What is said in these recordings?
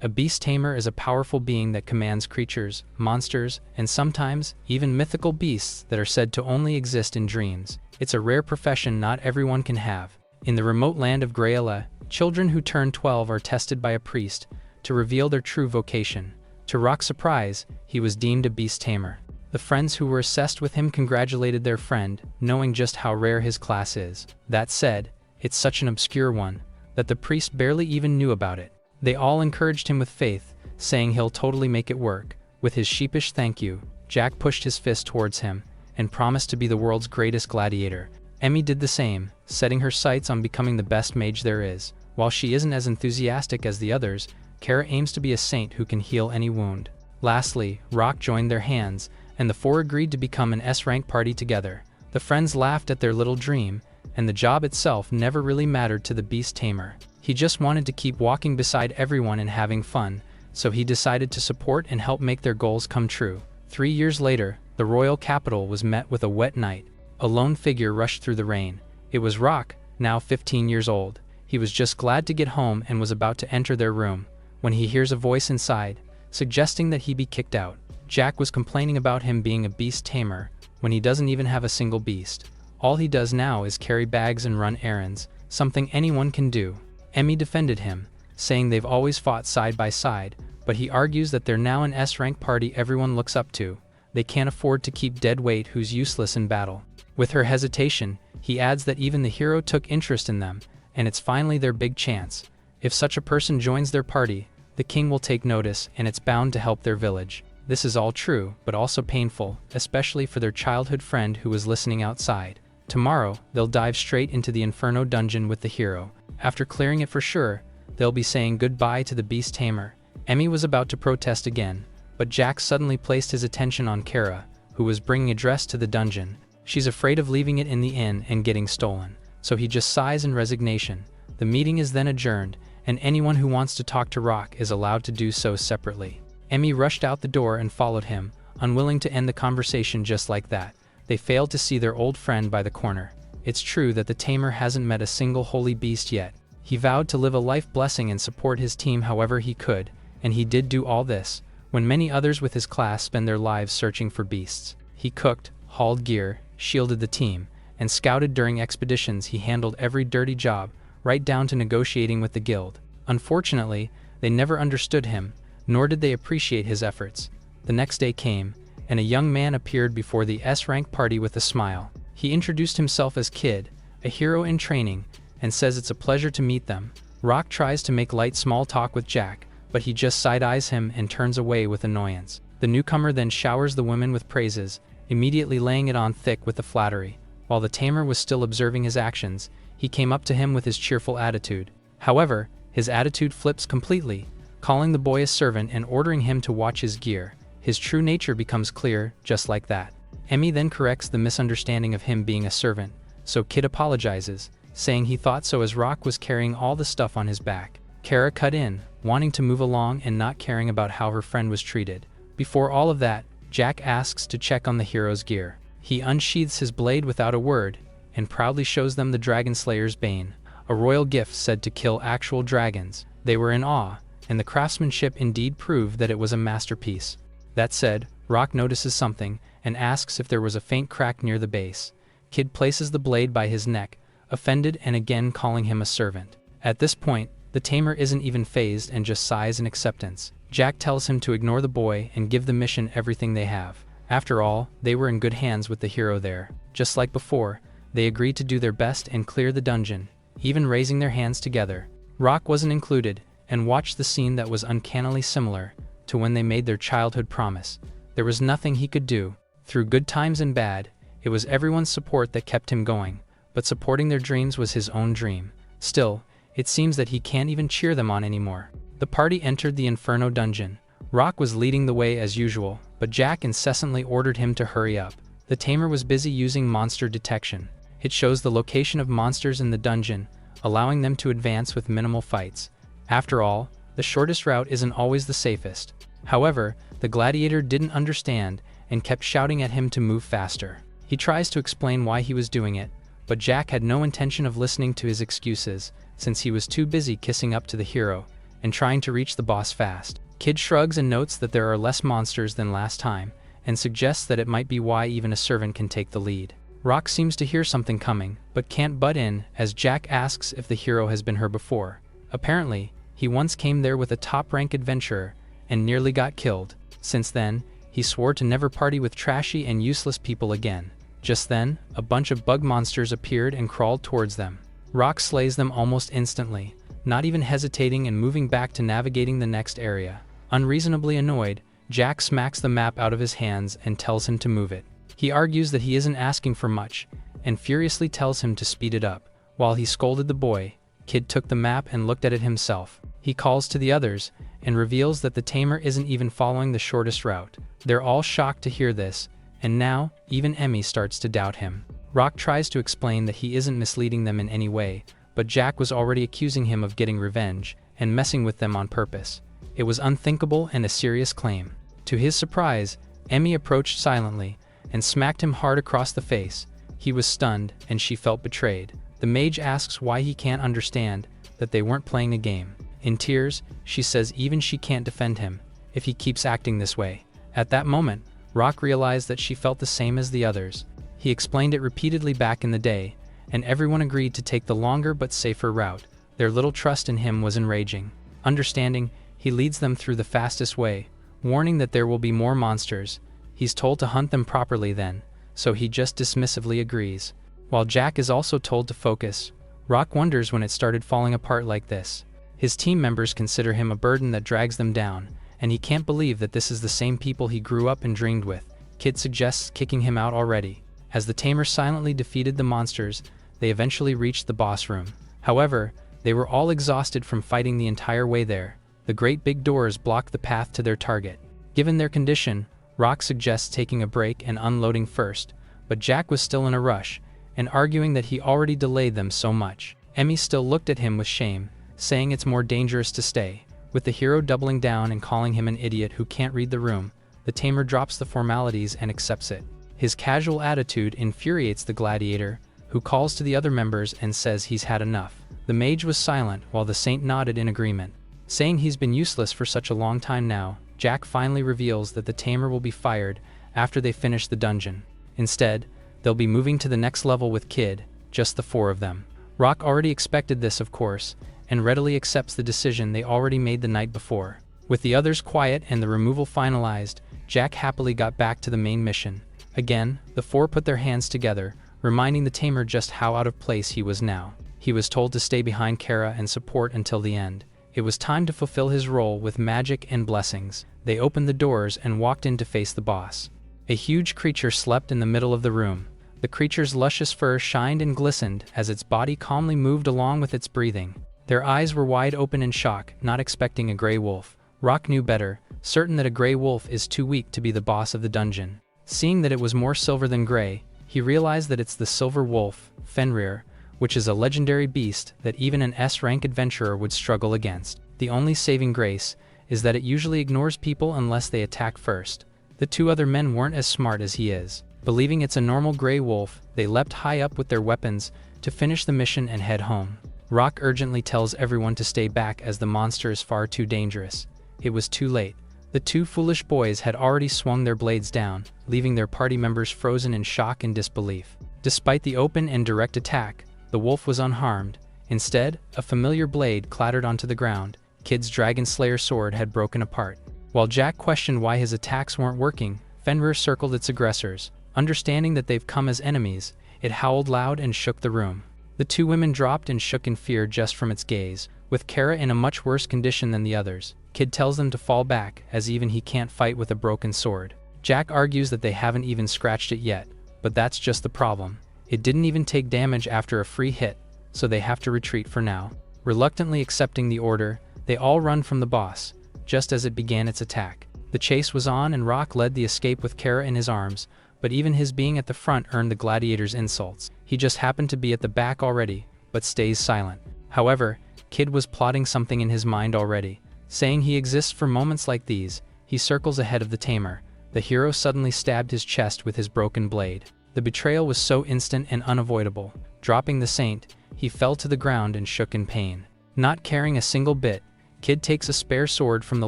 A beast tamer is a powerful being that commands creatures, monsters, and sometimes even mythical beasts that are said to only exist in dreams. It's a rare profession not everyone can have. In the remote land of Grayla, children who turn 12 are tested by a priest to reveal their true vocation. To Rock's surprise, he was deemed a beast tamer. The friends who were assessed with him congratulated their friend, knowing just how rare his class is. That said, it's such an obscure one that the priest barely even knew about it. They all encouraged him with faith, saying he'll totally make it work. With his sheepish thank you, Jack pushed his fist towards him and promised to be the world's greatest gladiator. Emmy did the same, setting her sights on becoming the best mage there is. While she isn't as enthusiastic as the others, Cara aims to be a saint who can heal any wound. Lastly, Rock joined their hands, and the four agreed to become an S-rank party together. The friends laughed at their little dream, and the job itself never really mattered to the beast tamer. He just wanted to keep walking beside everyone and having fun, so he decided to support and help make their goals come true. 3 years later, the royal capital was met with a wet night. A lone figure rushed through the rain. It was Rock, now 15 years old. He was just glad to get home and was about to enter their room, when he hears a voice inside, suggesting that he be kicked out. Jack was complaining about him being a beast tamer, when he doesn't even have a single beast. All he does now is carry bags and run errands, something anyone can do. Emmy defended him, saying they've always fought side by side, but he argues that they're now an S-rank party everyone looks up to. They can't afford to keep dead weight who's useless in battle. With her hesitation, he adds that even the hero took interest in them, and it's finally their big chance. If such a person joins their party, the king will take notice and it's bound to help their village. This is all true, but also painful, especially for their childhood friend who was listening outside. Tomorrow, they'll dive straight into the Inferno dungeon with the hero. After clearing it for sure, they'll be saying goodbye to the beast tamer. Emmy was about to protest again, but Jack suddenly placed his attention on Cara, who was bringing a dress to the dungeon. She's afraid of leaving it in the inn and getting stolen, so he just sighs in resignation. The meeting is then adjourned, and anyone who wants to talk to Rock is allowed to do so separately. Emmy rushed out the door and followed him, unwilling to end the conversation just like that. They failed to see their old friend by the corner. It's true that the tamer hasn't met a single holy beast yet. He vowed to live a life blessing and support his team however he could, and he did do all this, when many others with his class spend their lives searching for beasts. He cooked, hauled gear, shielded the team, and scouted during expeditions. He handled every dirty job, right down to negotiating with the guild. Unfortunately, they never understood him, nor did they appreciate his efforts. The next day came, and a young man appeared before the S-rank party with a smile. He introduced himself as Kid, a hero in training, and says it's a pleasure to meet them. Rock tries to make light small talk with Jack, but he just side-eyes him and turns away with annoyance. The newcomer then showers the women with praises, immediately laying it on thick with the flattery. While the tamer was still observing his actions, he came up to him with his cheerful attitude. However, his attitude flips completely, calling the boy a servant and ordering him to watch his gear. His true nature becomes clear, just like that. Emmy then corrects the misunderstanding of him being a servant, so Kid apologizes, saying he thought so as Rock was carrying all the stuff on his back. Cara cut in, wanting to move along and not caring about how her friend was treated. Before all of that, Jack asks to check on the hero's gear. He unsheathes his blade without a word, and proudly shows them the Dragon Slayer's Bane, a royal gift said to kill actual dragons. They were in awe, and the craftsmanship indeed proved that it was a masterpiece. That said, Rock notices something, and asks if there was a faint crack near the base. Kid places the blade by his neck, offended and again calling him a servant. At this point, the tamer isn't even fazed and just sighs in acceptance. Jack tells him to ignore the boy and give the mission everything they have. After all, they were in good hands with the hero there. Just like before, they agreed to do their best and clear the dungeon, even raising their hands together. Rock wasn't included, and watched the scene that was uncannily similar to when they made their childhood promise. There was nothing he could do. Through good times and bad, it was everyone's support that kept him going, but supporting their dreams was his own dream. Still, it seems that he can't even cheer them on anymore. The party entered the Inferno dungeon. Rock was leading the way as usual, but Jack incessantly ordered him to hurry up. The tamer was busy using monster detection. It shows the location of monsters in the dungeon, allowing them to advance with minimal fights. After all, the shortest route isn't always the safest. However, the gladiator didn't understand and kept shouting at him to move faster. He tries to explain why he was doing it, but Jack had no intention of listening to his excuses, since he was too busy kissing up to the hero, and trying to reach the boss fast. Kid shrugs and notes that there are less monsters than last time, and suggests that it might be why even a servant can take the lead. Rock seems to hear something coming, but can't butt in, as Jack asks if the hero has been here before. Apparently, he once came there with a top-rank adventurer, and nearly got killed. Since then, he swore to never party with trashy and useless people again. Just then, a bunch of bug monsters appeared and crawled towards them. Rock slays them almost instantly, not even hesitating and moving back to navigating the next area. Unreasonably annoyed, Jack smacks the map out of his hands and tells him to move it. He argues that he isn't asking for much, and furiously tells him to speed it up. While he scolded the boy, Kid took the map and looked at it himself. He calls to the others, and reveals that the tamer isn't even following the shortest route. They're all shocked to hear this, and now, even Emmy starts to doubt him. Rock tries to explain that he isn't misleading them in any way, but Jack was already accusing him of getting revenge, and messing with them on purpose. It was unthinkable and a serious claim. To his surprise, Emmy approached silently, and smacked him hard across the face. He was stunned, and she felt betrayed. The mage asks why he can't understand that they weren't playing a game. In tears, she says even she can't defend him if he keeps acting this way. At that moment, Rock realized that she felt the same as the others. He explained it repeatedly back in the day, and everyone agreed to take the longer but safer route. Their little trust in him was enraging. Understanding, he leads them through the fastest way, warning that there will be more monsters. He's told to hunt them properly then, so he just dismissively agrees. While Jack is also told to focus, Rock wonders when it started falling apart like this. His team members consider him a burden that drags them down, and he can't believe that this is the same people he grew up and dreamed with. Kid suggests kicking him out already. As the tamer silently defeated the monsters, they eventually reached the boss room. However, they were all exhausted from fighting the entire way there. The great big doors blocked the path to their target. Given their condition, Rock suggests taking a break and unloading first, but Jack was still in a rush, and arguing that he already delayed them so much. Emmy still looked at him with shame, saying it's more dangerous to stay. With the hero doubling down and calling him an idiot who can't read the room, the tamer drops the formalities and accepts it. His casual attitude infuriates the gladiator, who calls to the other members and says he's had enough. The mage was silent while the saint nodded in agreement. Saying he's been useless for such a long time now, Jack finally reveals that the tamer will be fired after they finish the dungeon. Instead, they'll be moving to the next level with Kid, just the four of them. Rock already expected this, of course, and readily accepts the decision they already made the night before. With the others quiet and the removal finalized, Jack happily got back to the main mission. Again, the four put their hands together, reminding the tamer just how out of place he was now. He was told to stay behind Cara and support until the end. It was time to fulfill his role with magic and blessings. They opened the doors and walked in to face the boss. A huge creature slept in the middle of the room. The creature's luscious fur shined and glistened as its body calmly moved along with its breathing. Their eyes were wide open in shock, not expecting a gray wolf. Rock knew better, certain that a gray wolf is too weak to be the boss of the dungeon. Seeing that it was more silver than gray, he realized that it's the silver wolf, Fenrir, which is a legendary beast that even an S-rank adventurer would struggle against. The only saving grace is that it usually ignores people unless they attack first. The two other men weren't as smart as he is. Believing it's a normal gray wolf, they leapt high up with their weapons to finish the mission and head home. Rock urgently tells everyone to stay back as the monster is far too dangerous. It was too late. The two foolish boys had already swung their blades down, leaving their party members frozen in shock and disbelief. Despite the open and direct attack, the wolf was unharmed. Instead, a familiar blade clattered onto the ground. Kid's Dragon Slayer sword had broken apart. While Jack questioned why his attacks weren't working, Fenrir circled its aggressors. Understanding that they've come as enemies, it howled loud and shook the room. The two women dropped and shook in fear just from its gaze. With Cara in a much worse condition than the others, Kid tells them to fall back, as even he can't fight with a broken sword. Jack argues that they haven't even scratched it yet, but that's just the problem. It didn't even take damage after a free hit, so they have to retreat for now. Reluctantly accepting the order, they all run from the boss, just as it began its attack. The chase was on and Rock led the escape with Cara in his arms, but even his being at the front earned the gladiator's insults. He just happened to be at the back already, but stays silent. However, Kid was plotting something in his mind already. Saying he exists for moments like these, he circles ahead of the tamer. The hero suddenly stabbed his chest with his broken blade. The betrayal was so instant and unavoidable. Dropping the saint, he fell to the ground and shook in pain. Not caring a single bit, Kid takes a spare sword from the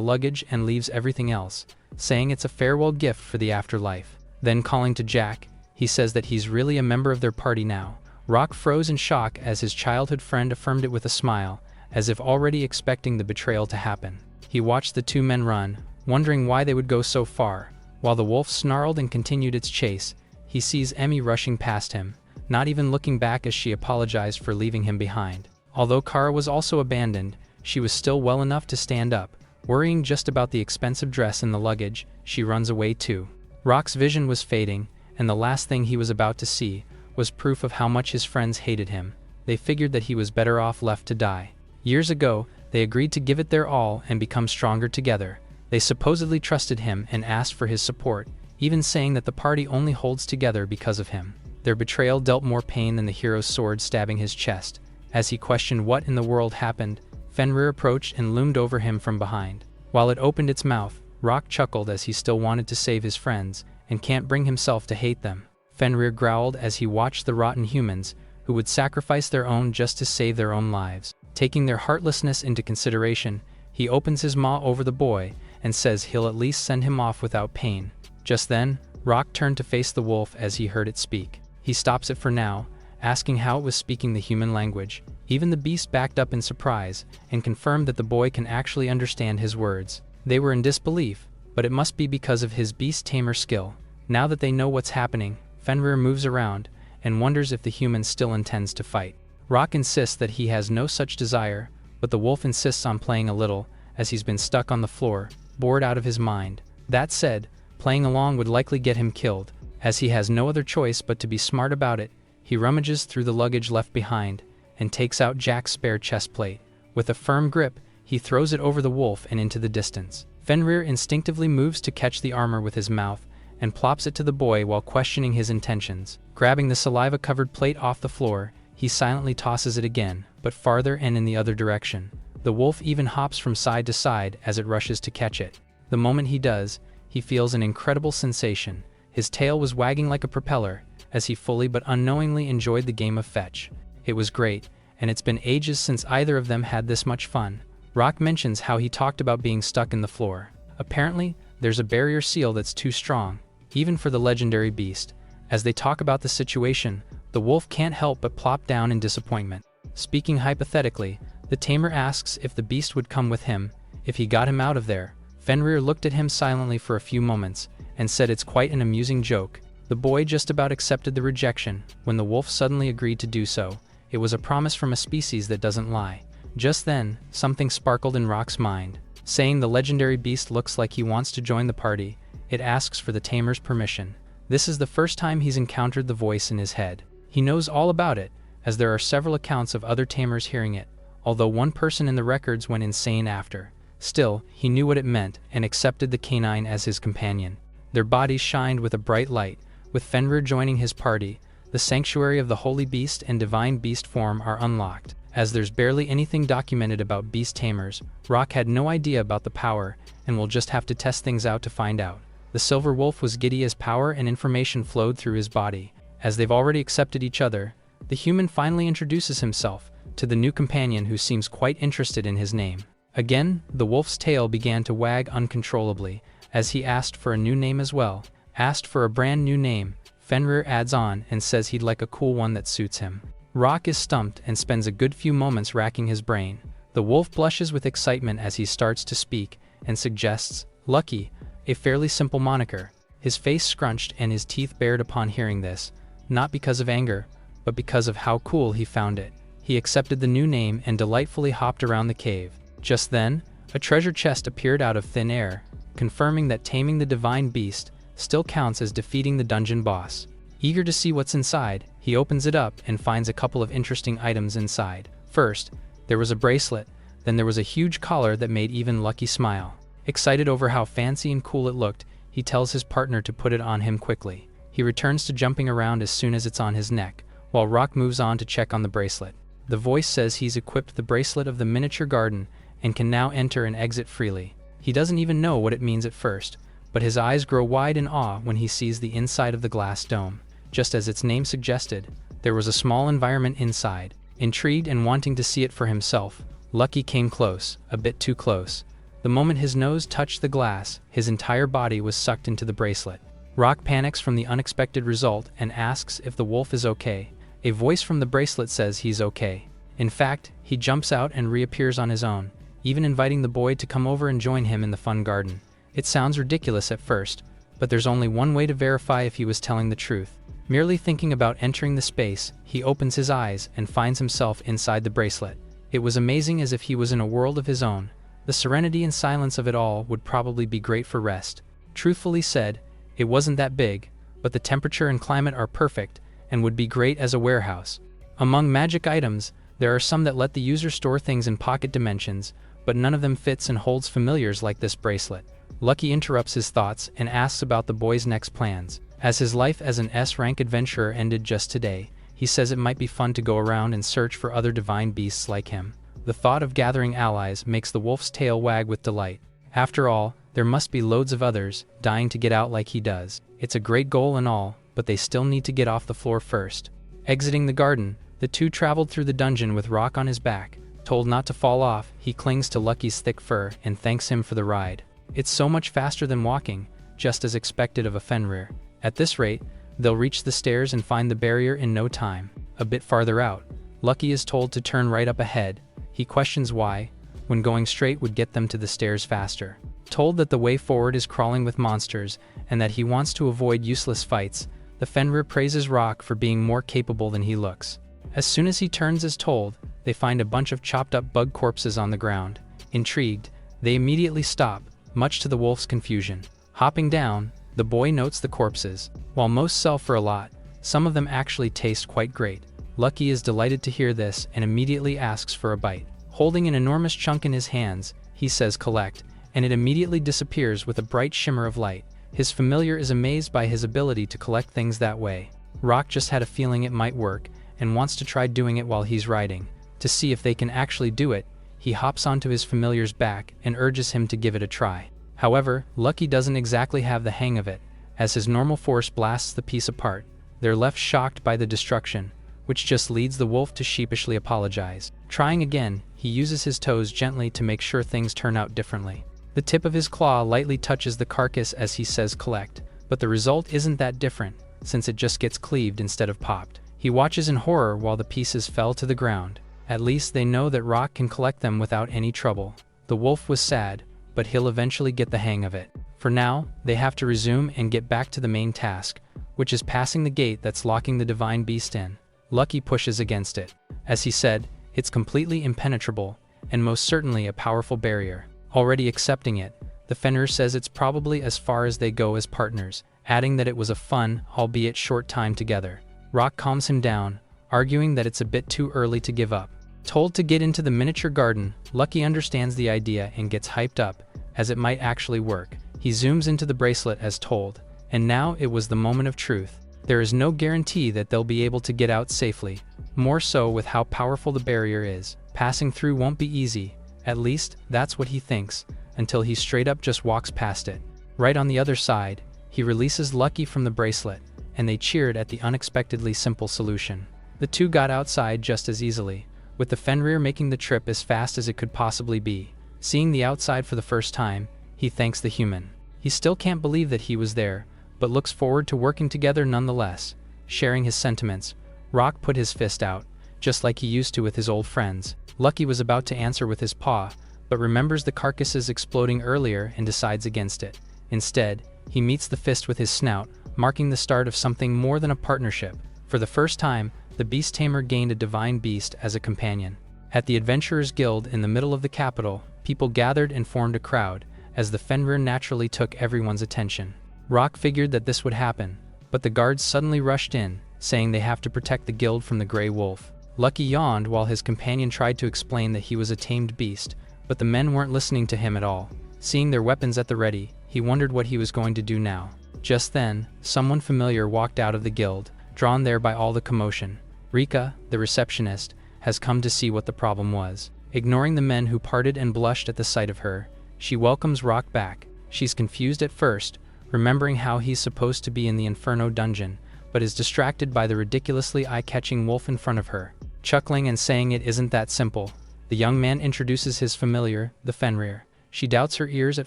luggage and leaves everything else, saying it's a farewell gift for the afterlife. Then calling to Jack, he says that he's really a member of their party now. Rock froze in shock as his childhood friend affirmed it with a smile, as if already expecting the betrayal to happen. He watched the two men run, wondering why they would go so far. While the wolf snarled and continued its chase, he sees Emmy rushing past him, not even looking back as she apologized for leaving him behind. Although Cara was also abandoned, she was still well enough to stand up. Worrying just about the expensive dress in the luggage, she runs away too. Rock's vision was fading, and the last thing he was about to see was proof of how much his friends hated him. They figured that he was better off left to die. Years ago, they agreed to give it their all and become stronger together. They supposedly trusted him and asked for his support, even saying that the party only holds together because of him. Their betrayal dealt more pain than the hero's sword stabbing his chest. As he questioned what in the world happened, Fenrir approached and loomed over him from behind. While it opened its mouth, Rock chuckled as he still wanted to save his friends and can't bring himself to hate them. Fenrir growled as he watched the rotten humans who would sacrifice their own just to save their own lives. Taking their heartlessness into consideration, he opens his maw over the boy and says he'll at least send him off without pain. Just then, Rock turned to face the wolf as he heard it speak. He stops it for now, asking how it was speaking the human language. Even the beast backed up in surprise and confirmed that the boy can actually understand his words. They were in disbelief, but it must be because of his beast tamer skill. Now that they know what's happening, Fenrir moves around and wonders if the human still intends to fight. Rock insists that he has no such desire, but the wolf insists on playing a little, as he's been stuck on the floor, bored out of his mind. That said, playing along would likely get him killed. As he has no other choice but to be smart about it, he rummages through the luggage left behind and takes out Jack's spare chest plate. With a firm grip, he throws it over the wolf and into the distance. Fenrir instinctively moves to catch the armor with his mouth and plops it to the boy while questioning his intentions. Grabbing the saliva-covered plate off the floor, he silently tosses it again, but farther and in the other direction. The wolf even hops from side to side as it rushes to catch it. The moment he does, he feels an incredible sensation. His tail was wagging like a propeller, as he fully but unknowingly enjoyed the game of fetch. It was great, and it's been ages since either of them had this much fun. Rock mentions how he talked about being stuck in the floor. Apparently, there's a barrier seal that's too strong, even for the legendary beast. As they talk about the situation, the wolf can't help but plop down in disappointment. Speaking hypothetically, the tamer asks if the beast would come with him, if he got him out of there. Fenrir looked at him silently for a few moments, and said it's quite an amusing joke. The boy just about accepted the rejection, when the wolf suddenly agreed to do so. It was a promise from a species that doesn't lie. Just then, something sparkled in Rock's mind. Saying the legendary beast looks like he wants to join the party, it asks for the tamer's permission. This is the first time he's encountered the voice in his head. He knows all about it, as there are several accounts of other tamers hearing it, although one person in the records went insane after. Still, he knew what it meant and accepted the canine as his companion. Their bodies shined with a bright light. With Fenrir joining his party, the sanctuary of the holy beast and divine beast form are unlocked. As there's barely anything documented about beast tamers, Rock had no idea about the power and will just have to test things out to find out. The silver wolf was giddy as power and information flowed through his body. As they've already accepted each other, the human finally introduces himself to the new companion who seems quite interested in his name. Again, the wolf's tail began to wag uncontrollably as he asked for a new name as well. Asked for a brand new name, Fenrir adds on and says he'd like a cool one that suits him. Rock is stumped and spends a good few moments racking his brain. The wolf blushes with excitement as he starts to speak and suggests, Lucky, a fairly simple moniker. His face scrunched and his teeth bared upon hearing this, not because of anger, but because of how cool he found it. He accepted the new name and delightfully hopped around the cave. Just then, a treasure chest appeared out of thin air, confirming that taming the divine beast still counts as defeating the dungeon boss. Eager to see what's inside, he opens it up and finds a couple of interesting items inside. First, there was a bracelet, then there was a huge collar that made even Lucky smile. Excited over how fancy and cool it looked, he tells his partner to put it on him quickly. He returns to jumping around as soon as it's on his neck, while Rock moves on to check on the bracelet. The voice says he's equipped the bracelet of the miniature garden and can now enter and exit freely. He doesn't even know what it means at first, but his eyes grow wide in awe when he sees the inside of the glass dome. Just as its name suggested, there was a small environment inside. Intrigued and wanting to see it for himself, Lucky came close, a bit too close. The moment his nose touched the glass, his entire body was sucked into the bracelet. Rock panics from the unexpected result and asks if the wolf is okay. A voice from the bracelet says he's okay. In fact, he jumps out and reappears on his own, even inviting the boy to come over and join him in the fun garden. It sounds ridiculous at first, but there's only one way to verify if he was telling the truth. Merely thinking about entering the space, he opens his eyes and finds himself inside the bracelet. It was amazing, as if he was in a world of his own. The serenity and silence of it all would probably be great for rest. Truthfully said, it wasn't that big, but the temperature and climate are perfect and would be great as a warehouse. Among magic items, there are some that let the user store things in pocket dimensions, but none of them fits and holds familiars like this bracelet. Lucky interrupts his thoughts and asks about the boy's next plans. As his life as an S-rank adventurer ended just today, he says it might be fun to go around and search for other divine beasts like him. The thought of gathering allies makes the wolf's tail wag with delight. After all, there must be loads of others dying to get out like he does. It's a great goal and all, but they still need to get off the floor first. Exiting the garden, the two traveled through the dungeon with Rock on his back. Told not to fall off, he clings to Lucky's thick fur and thanks him for the ride. It's so much faster than walking, just as expected of a Fenrir. At this rate, they'll reach the stairs and find the barrier in no time. A bit farther out, Lucky is told to turn right up ahead. He questions why, when going straight would get them to the stairs faster. Told that the way forward is crawling with monsters and that he wants to avoid useless fights, the Fenrir praises Rock for being more capable than he looks. As soon as he turns as told, they find a bunch of chopped up bug corpses on the ground. Intrigued, they immediately stop, much to the wolf's confusion. Hopping down, the boy notes the corpses. While most sell for a lot, some of them actually taste quite great. Lucky is delighted to hear this and immediately asks for a bite. Holding an enormous chunk in his hands, he says collect, and it immediately disappears with a bright shimmer of light. His familiar is amazed by his ability to collect things that way. Rock just had a feeling it might work and wants to try doing it while he's riding. To see if they can actually do it, he hops onto his familiar's back and urges him to give it a try. However, Lucky doesn't exactly have the hang of it. As his normal force blasts the piece apart, they're left shocked by the destruction, which just leads the wolf to sheepishly apologize. Trying again, he uses his toes gently to make sure things turn out differently. The tip of his claw lightly touches the carcass as he says collect, but the result isn't that different, since it just gets cleaved instead of popped. He watches in horror while the pieces fell to the ground. At least they know that Rock can collect them without any trouble. The wolf was sad, but he'll eventually get the hang of it. For now, they have to resume and get back to the main task, which is passing the gate that's locking the divine beast in. Lucky pushes against it. As he said, it's completely impenetrable, and most certainly a powerful barrier. Already accepting it, the Fenrir says it's probably as far as they go as partners, adding that it was a fun, albeit short time together. Rock calms him down, arguing that it's a bit too early to give up. Told to get into the miniature garden, Lucky understands the idea and gets hyped up, as it might actually work. He zooms into the bracelet as told, and now it was the moment of truth. There is no guarantee that they'll be able to get out safely, more so with how powerful the barrier is. Passing through won't be easy, at least that's what he thinks, until he straight up just walks past it. Right on the other side, he releases Lucky from the bracelet, and they cheered at the unexpectedly simple solution. The two got outside just as easily, with the Fenrir making the trip as fast as it could possibly be. Seeing the outside for the first time, he thanks the human. He still can't believe that he was there, but looks forward to working together nonetheless. Sharing his sentiments, Rock put his fist out, just like he used to with his old friends. Lucky was about to answer with his paw, but remembers the carcasses exploding earlier and decides against it. Instead, he meets the fist with his snout, marking the start of something more than a partnership. For the first time, the beast tamer gained a divine beast as a companion. At the Adventurers Guild in the middle of the capital, people gathered and formed a crowd, as the Fenrir naturally took everyone's attention. Rock figured that this would happen, but the guards suddenly rushed in, saying they have to protect the guild from the Grey Wolf. Lucky yawned while his companion tried to explain that he was a tamed beast, but the men weren't listening to him at all. Seeing their weapons at the ready, he wondered what he was going to do now. Just then, someone familiar walked out of the guild, drawn there by all the commotion. Rika, the receptionist, has come to see what the problem was. Ignoring the men who parted and blushed at the sight of her, she welcomes Rock back. She's confused at first, remembering how he's supposed to be in the Inferno dungeon, but is distracted by the ridiculously eye-catching wolf in front of her. Chuckling and saying it isn't that simple, The young man introduces his familiar, the Fenrir. She doubts her ears at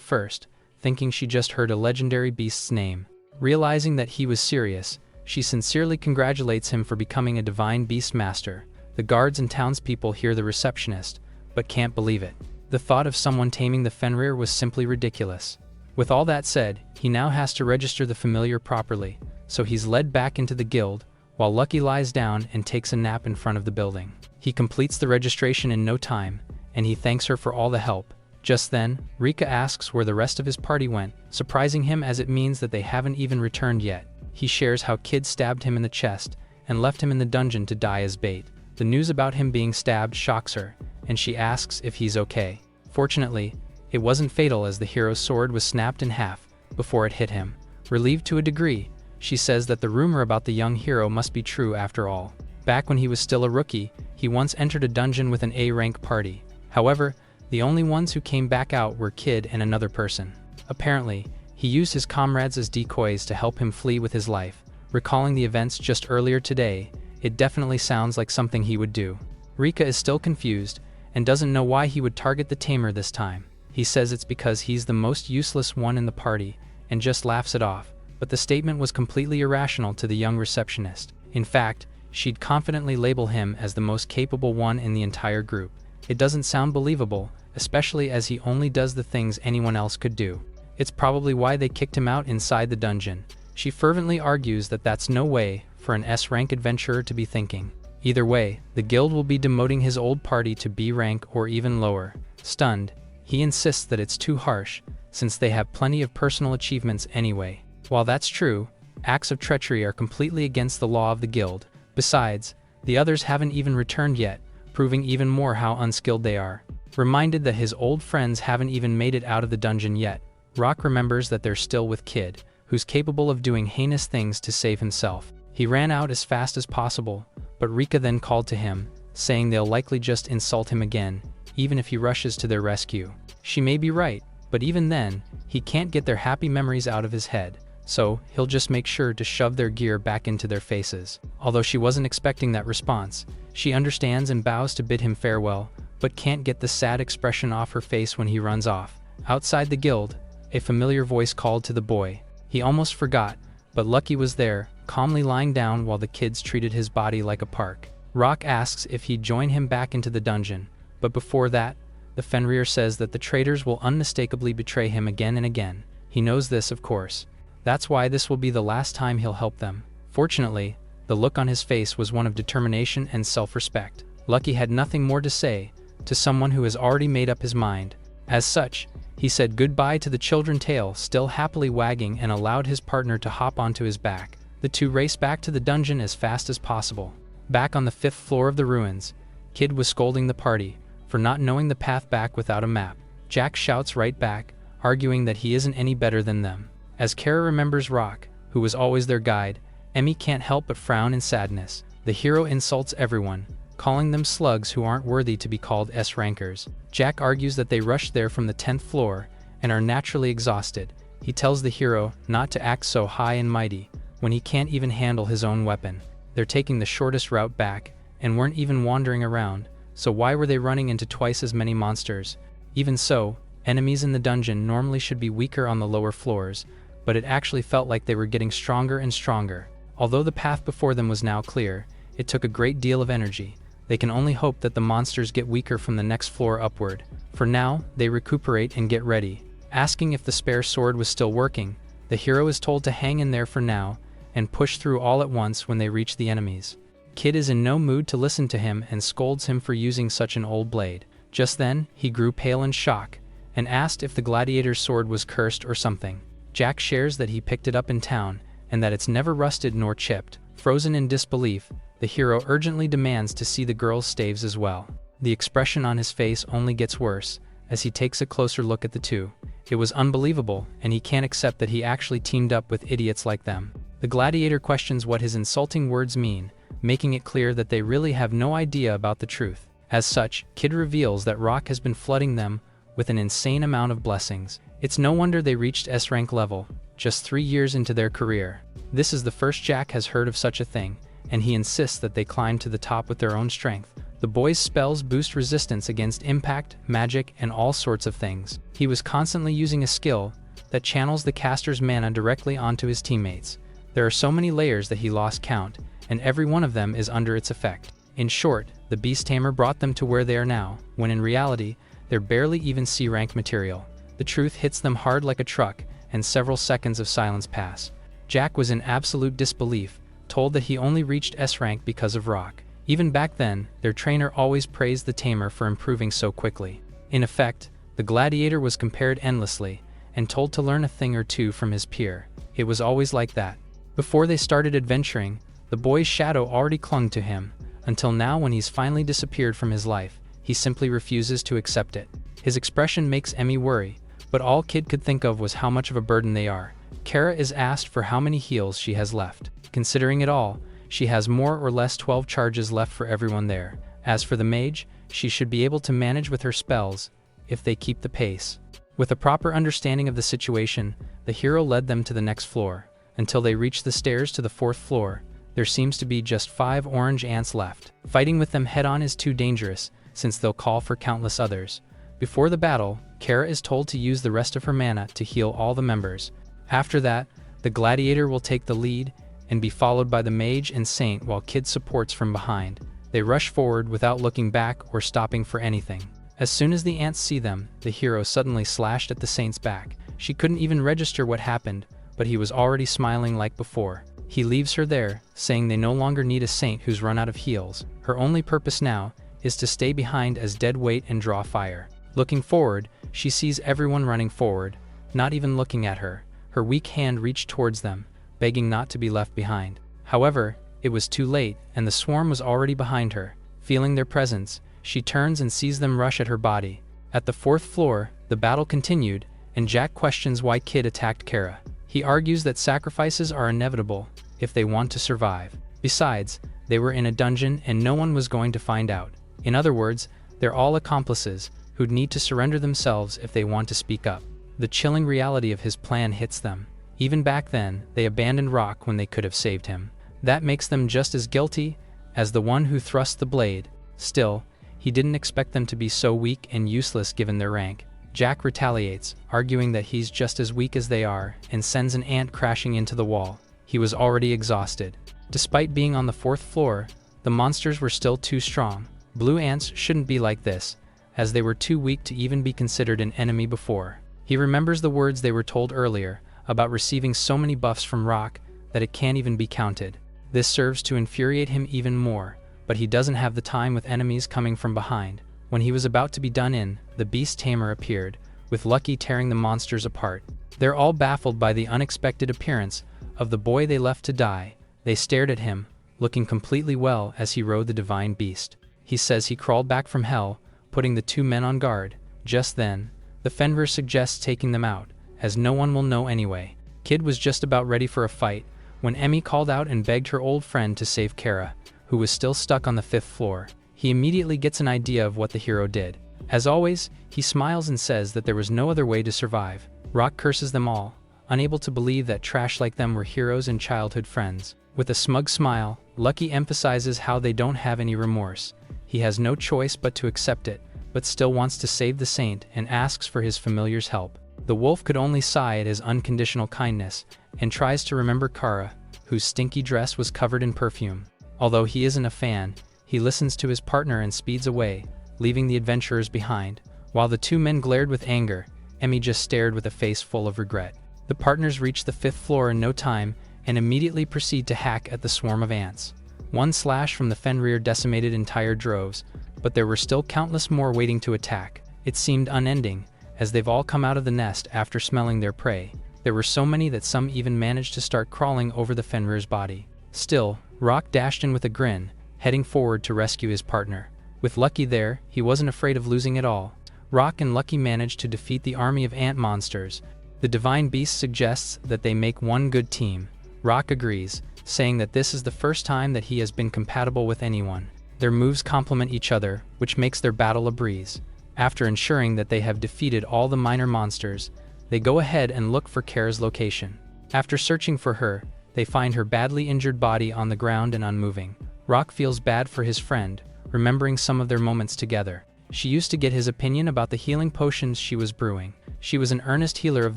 first, thinking she just heard a legendary beast's name. Realizing that he was serious, she sincerely congratulates him for becoming a divine beast master. The guards and townspeople hear the receptionist, but can't believe it. The thought of someone taming the Fenrir was simply ridiculous. With all that said, he now has to register the familiar properly, so he's led back into the guild, while Lucky lies down and takes a nap in front of the building. He completes the registration in no time, and he thanks her for all the help. Just then, Rika asks where the rest of his party went, surprising him as it means that they haven't even returned yet. He shares how Kid stabbed him in the chest and left him in the dungeon to die as bait. The news about him being stabbed shocks her, and she asks if he's okay. Fortunately, it wasn't fatal as the hero's sword was snapped in half before it hit him. Relieved to a degree, she says that the rumor about the young hero must be true after all. Back when he was still a rookie, he once entered a dungeon with an A-rank party. However, the only ones who came back out were Kid and another person. Apparently, he used his comrades as decoys to help him flee with his life. Recalling the events just earlier today, it definitely sounds like something he would do. Rika is still confused and doesn't know why he would target the tamer this time. He says it's because he's the most useless one in the party and just laughs it off, but the statement was completely irrational to the young receptionist. In fact, she'd confidently label him as the most capable one in the entire group. It doesn't sound believable, especially as he only does the things anyone else could do. It's probably why they kicked him out inside the dungeon. She fervently argues that that's no way for an S-rank adventurer to be thinking. Either way, the guild will be demoting his old party to B rank or even lower. Stunned, he insists that it's too harsh, since they have plenty of personal achievements anyway. While that's true, acts of treachery are completely against the law of the guild. Besides, the others haven't even returned yet, proving even more how unskilled they are. Reminded that his old friends haven't even made it out of the dungeon yet, Rock remembers that they're still with Kid, who's capable of doing heinous things to save himself. He ran out as fast as possible, but Rika then called to him, saying they'll likely just insult him again, even if he rushes to their rescue. She may be right, but even then, he can't get their happy memories out of his head, so he'll just make sure to shove their gear back into their faces. Although she wasn't expecting that response, she understands and bows to bid him farewell, but can't get the sad expression off her face when he runs off. Outside the guild, a familiar voice called to the boy. He almost forgot, but Lucky was there, calmly lying down while the kids treated his body like a park. Rock asks if he'd join him back into the dungeon, but before that, the Fenrir says that the traitors will unmistakably betray him again and again. He knows this, of course. That's why this will be the last time he'll help them. Fortunately, the look on his face was one of determination and self-respect. Lucky had nothing more to say to someone who has already made up his mind. As such, he said goodbye to the children's tail still happily wagging and allowed his partner to hop onto his back. The two raced back to the dungeon as fast as possible. Back on the 5th floor of the ruins, Kid was scolding the party for not knowing the path back without a map. Jack shouts right back, arguing that he isn't any better than them. As Cara remembers Rock, who was always their guide, Emmy can't help but frown in sadness. The hero insults everyone, calling them slugs who aren't worthy to be called S-rankers. Jack argues that they rushed there from the 10th floor and are naturally exhausted. He tells the hero not to act so high and mighty when he can't even handle his own weapon. They're taking the shortest route back and weren't even wandering around, so why were they running into twice as many monsters? Even so, enemies in the dungeon normally should be weaker on the lower floors, but it actually felt like they were getting stronger and stronger. Although the path before them was now clear, it took a great deal of energy. They can only hope that the monsters get weaker from the next floor upward. For now, they recuperate and get ready. Asking if the spare sword was still working, the hero is told to hang in there for now and push through all at once when they reach the enemies. Kid is in no mood to listen to him and scolds him for using such an old blade. Just then, he grew pale in shock and asked if the gladiator's sword was cursed or something. Jack shares that he picked it up in town and that it's never rusted nor chipped. Frozen in disbelief, the hero urgently demands to see the girl's staves as well. The expression on his face only gets worse as he takes a closer look at the two. It was unbelievable, and he can't accept that he actually teamed up with idiots like them. The gladiator questions what his insulting words mean, making it clear that they really have no idea about the truth. As such, Kid reveals that Rock has been flooding them with an insane amount of blessings. It's no wonder they reached S-rank level, just 3 years into their career. This is the first Jack has heard of such a thing, and he insists that they climb to the top with their own strength. The boy's spells boost resistance against impact, magic, and all sorts of things. He was constantly using a skill that channels the caster's mana directly onto his teammates. There are so many layers that he lost count, and every one of them is under its effect. In short, the Beast Tamer brought them to where they are now, when in reality, they're barely even C-rank material. The truth hits them hard like a truck, and several seconds of silence pass. Jack was in absolute disbelief, told that he only reached S-rank because of Rock. Even back then, their trainer always praised the Tamer for improving so quickly. In effect, the gladiator was compared endlessly, and told to learn a thing or two from his peer. It was always like that. Before they started adventuring, the boy's shadow already clung to him, until now when he's finally disappeared from his life, he simply refuses to accept it. His expression makes Emmy worry, but all Kid could think of was how much of a burden they are. Cara is asked for how many heals she has left. Considering it all, she has more or less 12 charges left for everyone there. As for the mage, she should be able to manage with her spells, if they keep the pace. With a proper understanding of the situation, the hero led them to the next floor. Until they reached the stairs to the 4th floor, there seems to be just 5 orange ants left. Fighting with them head-on is too dangerous, since they'll call for countless others. Before the battle, Cara is told to use the rest of her mana to heal all the members. After that, the gladiator will take the lead, and be followed by the mage and saint while Kid supports from behind. They rush forward without looking back or stopping for anything. As soon as the ants see them, the hero suddenly slashed at the saint's back. She couldn't even register what happened, but he was already smiling like before. He leaves her there, saying they no longer need a saint who's run out of heals. Her only purpose now is to stay behind as dead weight and draw fire. Looking forward, she sees everyone running forward, not even looking at her. Her weak hand reached towards them, begging not to be left behind. However, it was too late, and the swarm was already behind her. Feeling their presence, she turns and sees them rush at her body. At the 4th floor, the battle continued, and Jack questions why Kid attacked Cara. He argues that sacrifices are inevitable if they want to survive. Besides, they were in a dungeon and no one was going to find out. In other words, they're all accomplices who'd need to surrender themselves if they want to speak up. The chilling reality of his plan hits them. Even back then, they abandoned Rock when they could have saved him. That makes them just as guilty as the one who thrust the blade. Still, he didn't expect them to be so weak and useless given their rank. Jack retaliates, arguing that he's just as weak as they are, and sends an ant crashing into the wall. He was already exhausted. Despite being on the 4th floor, the monsters were still too strong. Blue ants shouldn't be like this, as they were too weak to even be considered an enemy before. He remembers the words they were told earlier, about receiving so many buffs from Rock that it can't even be counted. This serves to infuriate him even more, but he doesn't have the time with enemies coming from behind. When he was about to be done in, the Beast Tamer appeared, with Lucky tearing the monsters apart. They're all baffled by the unexpected appearance of the boy they left to die. They stared at him, looking completely well as he rode the divine beast. He says he crawled back from hell, putting the 2 men on guard. Just then, the Fenrir suggests taking them out, as no one will know anyway. Kid was just about ready for a fight, when Emmy called out and begged her old friend to save Cara, who was still stuck on the 5th floor. He immediately gets an idea of what the hero did. As always, he smiles and says that there was no other way to survive. Rock curses them all, unable to believe that trash like them were heroes and childhood friends. With a smug smile, Lucky emphasizes how they don't have any remorse. He has no choice but to accept it, but still wants to save the saint and asks for his familiar's help. The wolf could only sigh at his unconditional kindness, and tries to remember Cara, whose stinky dress was covered in perfume. Although he isn't a fan, he listens to his partner and speeds away, leaving the adventurers behind. While the 2 men glared with anger, Emmy just stared with a face full of regret. The partners reach the 5th floor in no time, and immediately proceed to hack at the swarm of ants. One slash from the Fenrir decimated entire droves, but there were still countless more waiting to attack. It seemed unending, as they've all come out of the nest after smelling their prey. There were so many that some even managed to start crawling over the Fenrir's body. Still, Rock dashed in with a grin, heading forward to rescue his partner. With Lucky there, he wasn't afraid of losing it all. Rock and Lucky managed to defeat the army of ant monsters. The divine beast suggests that they make one good team. Rock agrees, saying that this is the first time that he has been compatible with anyone. Their moves complement each other, which makes their battle a breeze. After ensuring that they have defeated all the minor monsters, they go ahead and look for Cara's location. After searching for her, they find her badly injured body on the ground and unmoving. Rock feels bad for his friend, remembering some of their moments together. She used to get his opinion about the healing potions she was brewing. She was an earnest healer of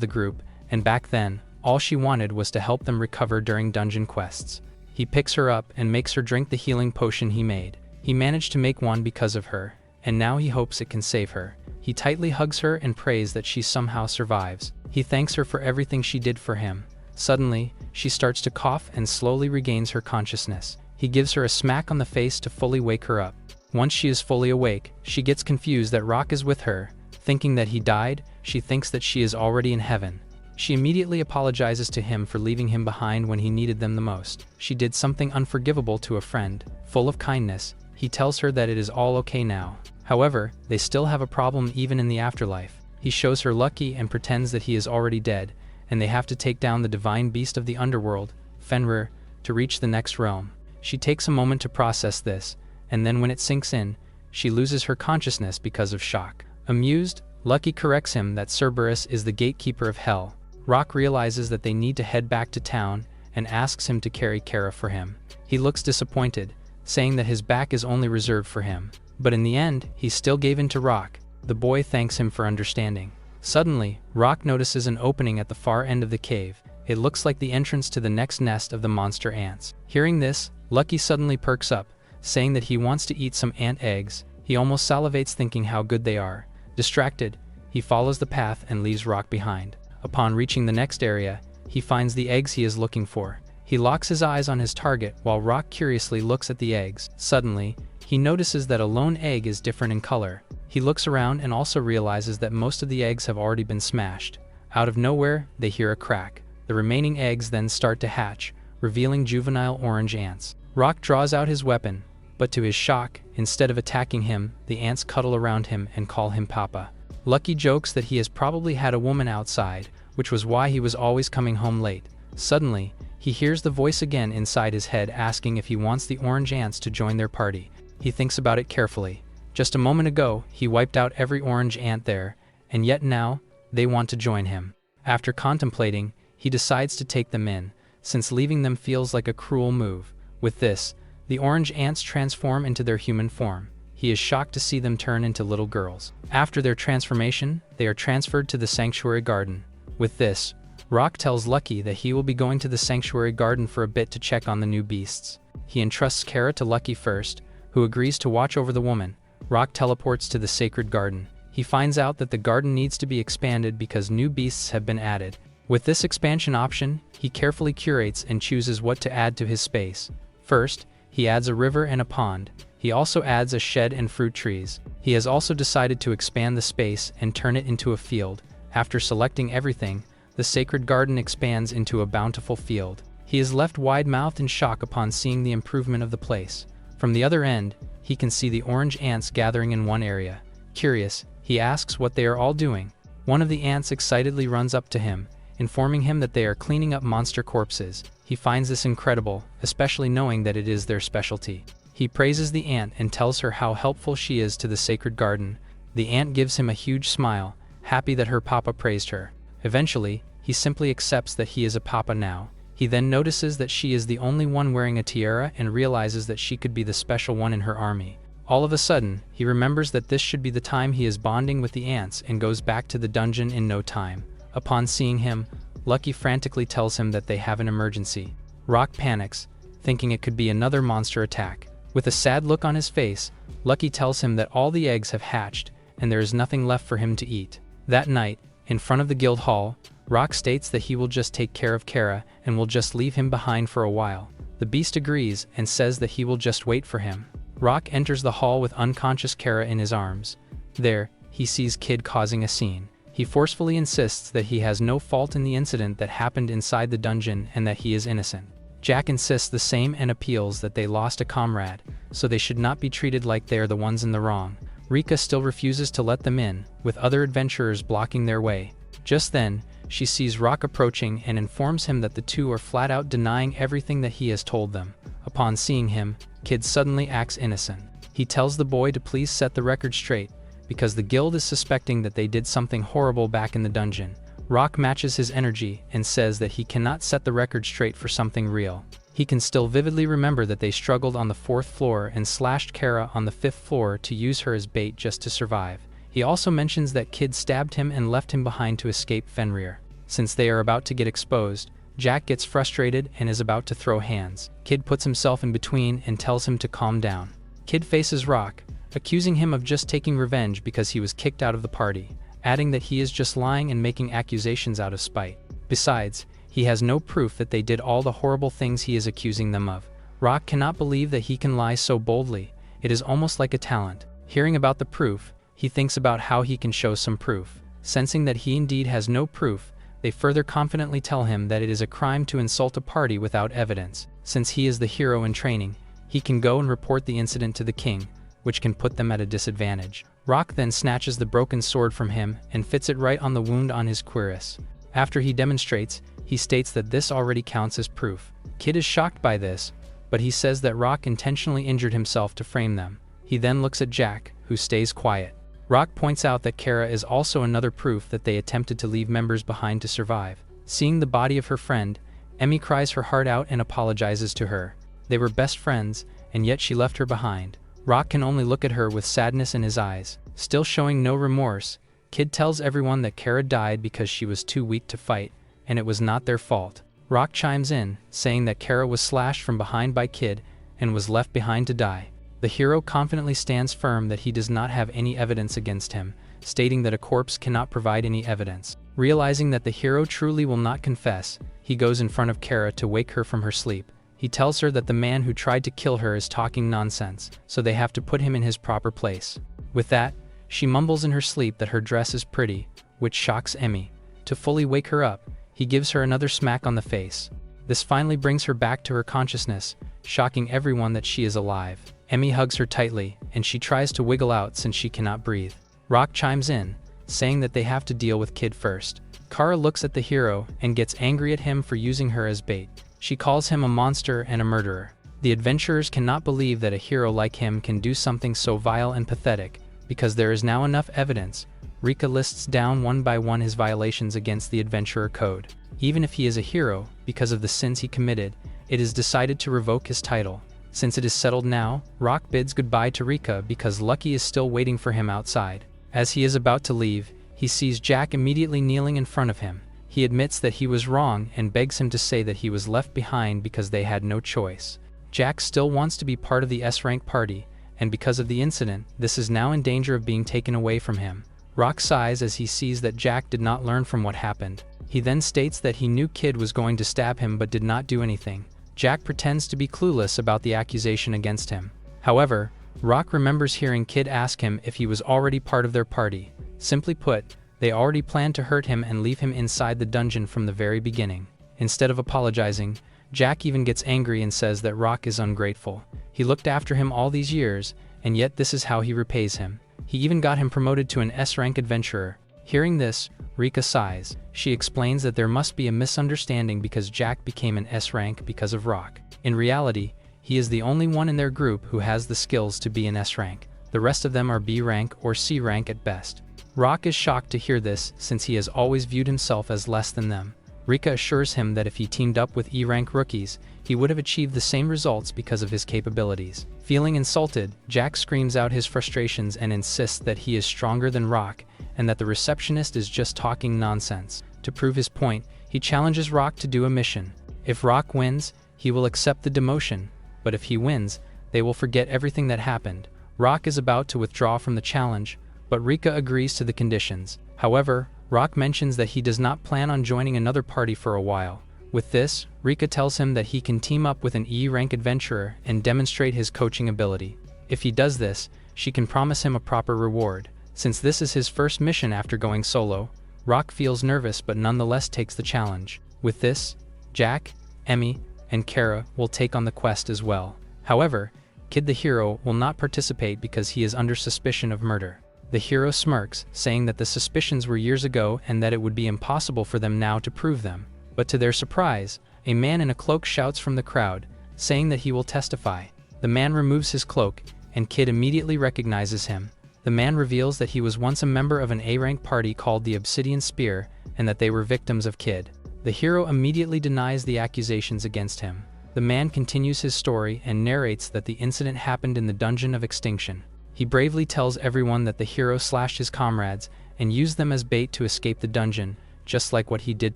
the group, and back then, all she wanted was to help them recover during dungeon quests. He picks her up and makes her drink the healing potion he made. He managed to make one because of her, and now he hopes it can save her. He tightly hugs her and prays that she somehow survives. He thanks her for everything she did for him. Suddenly, she starts to cough and slowly regains her consciousness. He gives her a smack on the face to fully wake her up. Once she is fully awake, she gets confused that Rock is with her. Thinking that he died, she thinks that she is already in heaven. She immediately apologizes to him for leaving him behind when he needed them the most. She did something unforgivable to a friend. Full of kindness, he tells her that it is all okay now. However, they still have a problem even in the afterlife. He shows her Lucky and pretends that he is already dead, and they have to take down the divine beast of the underworld, Fenrir, to reach the next realm. She takes a moment to process this, and then when it sinks in, she loses her consciousness because of shock. Amused, Lucky corrects him that Cerberus is the gatekeeper of hell. Rock realizes that they need to head back to town and asks him to carry Cara for him. He looks disappointed, saying that his back is only reserved for him. But in the end, he still gave in to Rock. The boy thanks him for understanding. Suddenly, Rock notices an opening at the far end of the cave. It looks like the entrance to the next nest of the monster ants. Hearing this, Lucky suddenly perks up, saying that he wants to eat some ant eggs. He almost salivates thinking how good they are. Distracted, he follows the path and leaves Rock behind. Upon reaching the next area, he finds the eggs he is looking for. He locks his eyes on his target while Rock curiously looks at the eggs. Suddenly, he notices that a lone egg is different in color. He looks around and also realizes that most of the eggs have already been smashed. Out of nowhere, they hear a crack. The remaining eggs then start to hatch, revealing juvenile orange ants. Rock draws out his weapon, but to his shock, instead of attacking him, the ants cuddle around him and call him Papa. Lucky jokes that he has probably had a woman outside, which was why he was always coming home late. Suddenly, he hears the voice again inside his head asking if he wants the orange ants to join their party. He thinks about it carefully. Just a moment ago, he wiped out every orange ant there, and yet now, they want to join him. After contemplating, he decides to take them in, since leaving them feels like a cruel move. With this, the orange ants transform into their human form. He is shocked to see them turn into little girls. After their transformation, they are transferred to the sanctuary garden. With this, Rock tells Lucky that he will be going to the sanctuary garden for a bit to check on the new beasts. He entrusts Cara to Lucky first, who agrees to watch over the woman. Rock teleports to the sacred garden. He finds out that the garden needs to be expanded because new beasts have been added. With this expansion option, he carefully curates and chooses what to add to his space. First, he adds a river and a pond. He also adds a shed and fruit trees. He has also decided to expand the space and turn it into a field. After selecting everything, the sacred garden expands into a bountiful field. He is left wide-mouthed in shock upon seeing the improvement of the place. From the other end, he can see the orange ants gathering in one area. Curious, he asks what they are all doing. One of the ants excitedly runs up to him, informing him that they are cleaning up monster corpses. He finds this incredible, especially knowing that it is their specialty. He praises the ant and tells her how helpful she is to the sacred garden. The ant gives him a huge smile, happy that her papa praised her. Eventually, he simply accepts that he is a papa now. He then notices that she is the only one wearing a tiara and realizes that she could be the special one in her army. All of a sudden, he remembers that this should be the time he is bonding with the ants and goes back to the dungeon in no time. Upon seeing him, Lucky frantically tells him that they have an emergency. Rock panics, thinking it could be another monster attack. With a sad look on his face, Lucky tells him that all the eggs have hatched and there is nothing left for him to eat. That night, in front of the guild hall, Rock states that he will just take care of Cara and will just leave him behind for a while. The beast agrees and says that he will just wait for him. Rock enters the hall with unconscious Cara in his arms. There, he sees Kid causing a scene. He forcefully insists that he has no fault in the incident that happened inside the dungeon and that he is innocent. Jack insists the same and appeals that they lost a comrade, so they should not be treated like they are the ones in the wrong. Rika still refuses to let them in, with other adventurers blocking their way. Just then, she sees Rock approaching and informs him that the two are flat out denying everything that he has told them. Upon seeing him, Kid suddenly acts innocent. He tells the boy to please set the record straight, because the guild is suspecting that they did something horrible back in the dungeon. Rock matches his energy and says that he cannot set the record straight for something real. He can still vividly remember that they struggled on the 4th floor and slashed Cara on the 5th floor to use her as bait just to survive. He also mentions that Kid stabbed him and left him behind to escape Fenrir. Since they are about to get exposed, Jack gets frustrated and is about to throw hands. Kid puts himself in between and tells him to calm down. Kid faces Rock, accusing him of just taking revenge because he was kicked out of the party, adding that he is just lying and making accusations out of spite. Besides, he has no proof that they did all the horrible things he is accusing them of. Rock cannot believe that he can lie so boldly. It is almost like a talent. Hearing about the proof, he thinks about how he can show some proof. Sensing that he indeed has no proof, they further confidently tell him that it is a crime to insult a party without evidence. Since he is the hero in training, he can go and report the incident to the king, which can put them at a disadvantage. Rock then snatches the broken sword from him and fits it right on the wound on his cuirass. After he demonstrates, he states that this already counts as proof. Kid is shocked by this, but he says that Rock intentionally injured himself to frame them. He then looks at Jack, who stays quiet. Rock points out that Cara is also another proof that they attempted to leave members behind to survive. Seeing the body of her friend, Emmy cries her heart out and apologizes to her. They were best friends, and yet she left her behind. Rock can only look at her with sadness in his eyes. Still showing no remorse, Kid tells everyone that Cara died because she was too weak to fight, and it was not their fault. Rock chimes in, saying that Cara was slashed from behind by Kid and was left behind to die. The hero confidently stands firm that he does not have any evidence against him, stating that a corpse cannot provide any evidence. Realizing that the hero truly will not confess, he goes in front of Cara to wake her from her sleep. He tells her that the man who tried to kill her is talking nonsense, so they have to put him in his proper place. With that, she mumbles in her sleep that her dress is pretty, which shocks Emmy. To fully wake her up, he gives her another smack on the face. This finally brings her back to her consciousness, shocking everyone that she is alive. Emmy hugs her tightly, and she tries to wiggle out since she cannot breathe. Rock chimes in, saying that they have to deal with Kid first. Cara looks at the hero and gets angry at him for using her as bait. She calls him a monster and a murderer. The adventurers cannot believe that a hero like him can do something so vile and pathetic, because there is now enough evidence. Rika lists down one by one his violations against the adventurer code. Even if he is a hero, because of the sins he committed, it is decided to revoke his title. Since it is settled now, Rock bids goodbye to Rika because Lucky is still waiting for him outside. As he is about to leave, he sees Jack immediately kneeling in front of him. He admits that he was wrong and begs him to say that he was left behind because they had no choice. Jack still wants to be part of the S-rank party, and because of the incident, this is now in danger of being taken away from him. Rock sighs as he sees that Jack did not learn from what happened. He then states that he knew Kid was going to stab him but did not do anything. Jack pretends to be clueless about the accusation against him. However, Rock remembers hearing Kid ask him if he was already part of their party. Simply put, they already planned to hurt him and leave him inside the dungeon from the very beginning. Instead of apologizing, Jack even gets angry and says that Rock is ungrateful. He looked after him all these years, and yet this is how he repays him. He even got him promoted to an S-rank adventurer. Hearing this, Rika sighs. She explains that there must be a misunderstanding because Jack became an S-rank because of Rock. In reality, he is the only one in their group who has the skills to be an S-rank. The rest of them are B-rank or C-rank at best. Rock is shocked to hear this since he has always viewed himself as less than them. Rika assures him that if he teamed up with E-rank rookies, he would have achieved the same results because of his capabilities. Feeling insulted, Jack screams out his frustrations and insists that he is stronger than Rock and that the receptionist is just talking nonsense. To prove his point, he challenges Rock to do a mission. If Rock wins, he will accept the demotion, but if he wins, they will forget everything that happened. Rock is about to withdraw from the challenge, but Rika agrees to the conditions. However, Rock mentions that he does not plan on joining another party for a while. With this, Rika tells him that he can team up with an E-rank adventurer and demonstrate his coaching ability. If he does this, she can promise him a proper reward. Since this is his first mission after going solo, Rock feels nervous but nonetheless takes the challenge. With this, Jack, Emmy, and Cara will take on the quest as well. However, Kid the hero will not participate because he is under suspicion of murder. The hero smirks, saying that the suspicions were years ago and that it would be impossible for them now to prove them. But to their surprise, a man in a cloak shouts from the crowd, saying that he will testify. The man removes his cloak, and Kid immediately recognizes him. The man reveals that he was once a member of an A-rank party called the Obsidian Spear, and that they were victims of Kid. The hero immediately denies the accusations against him. The man continues his story and narrates that the incident happened in the Dungeon of Extinction. He bravely tells everyone that the hero slashed his comrades and used them as bait to escape the dungeon, just like what he did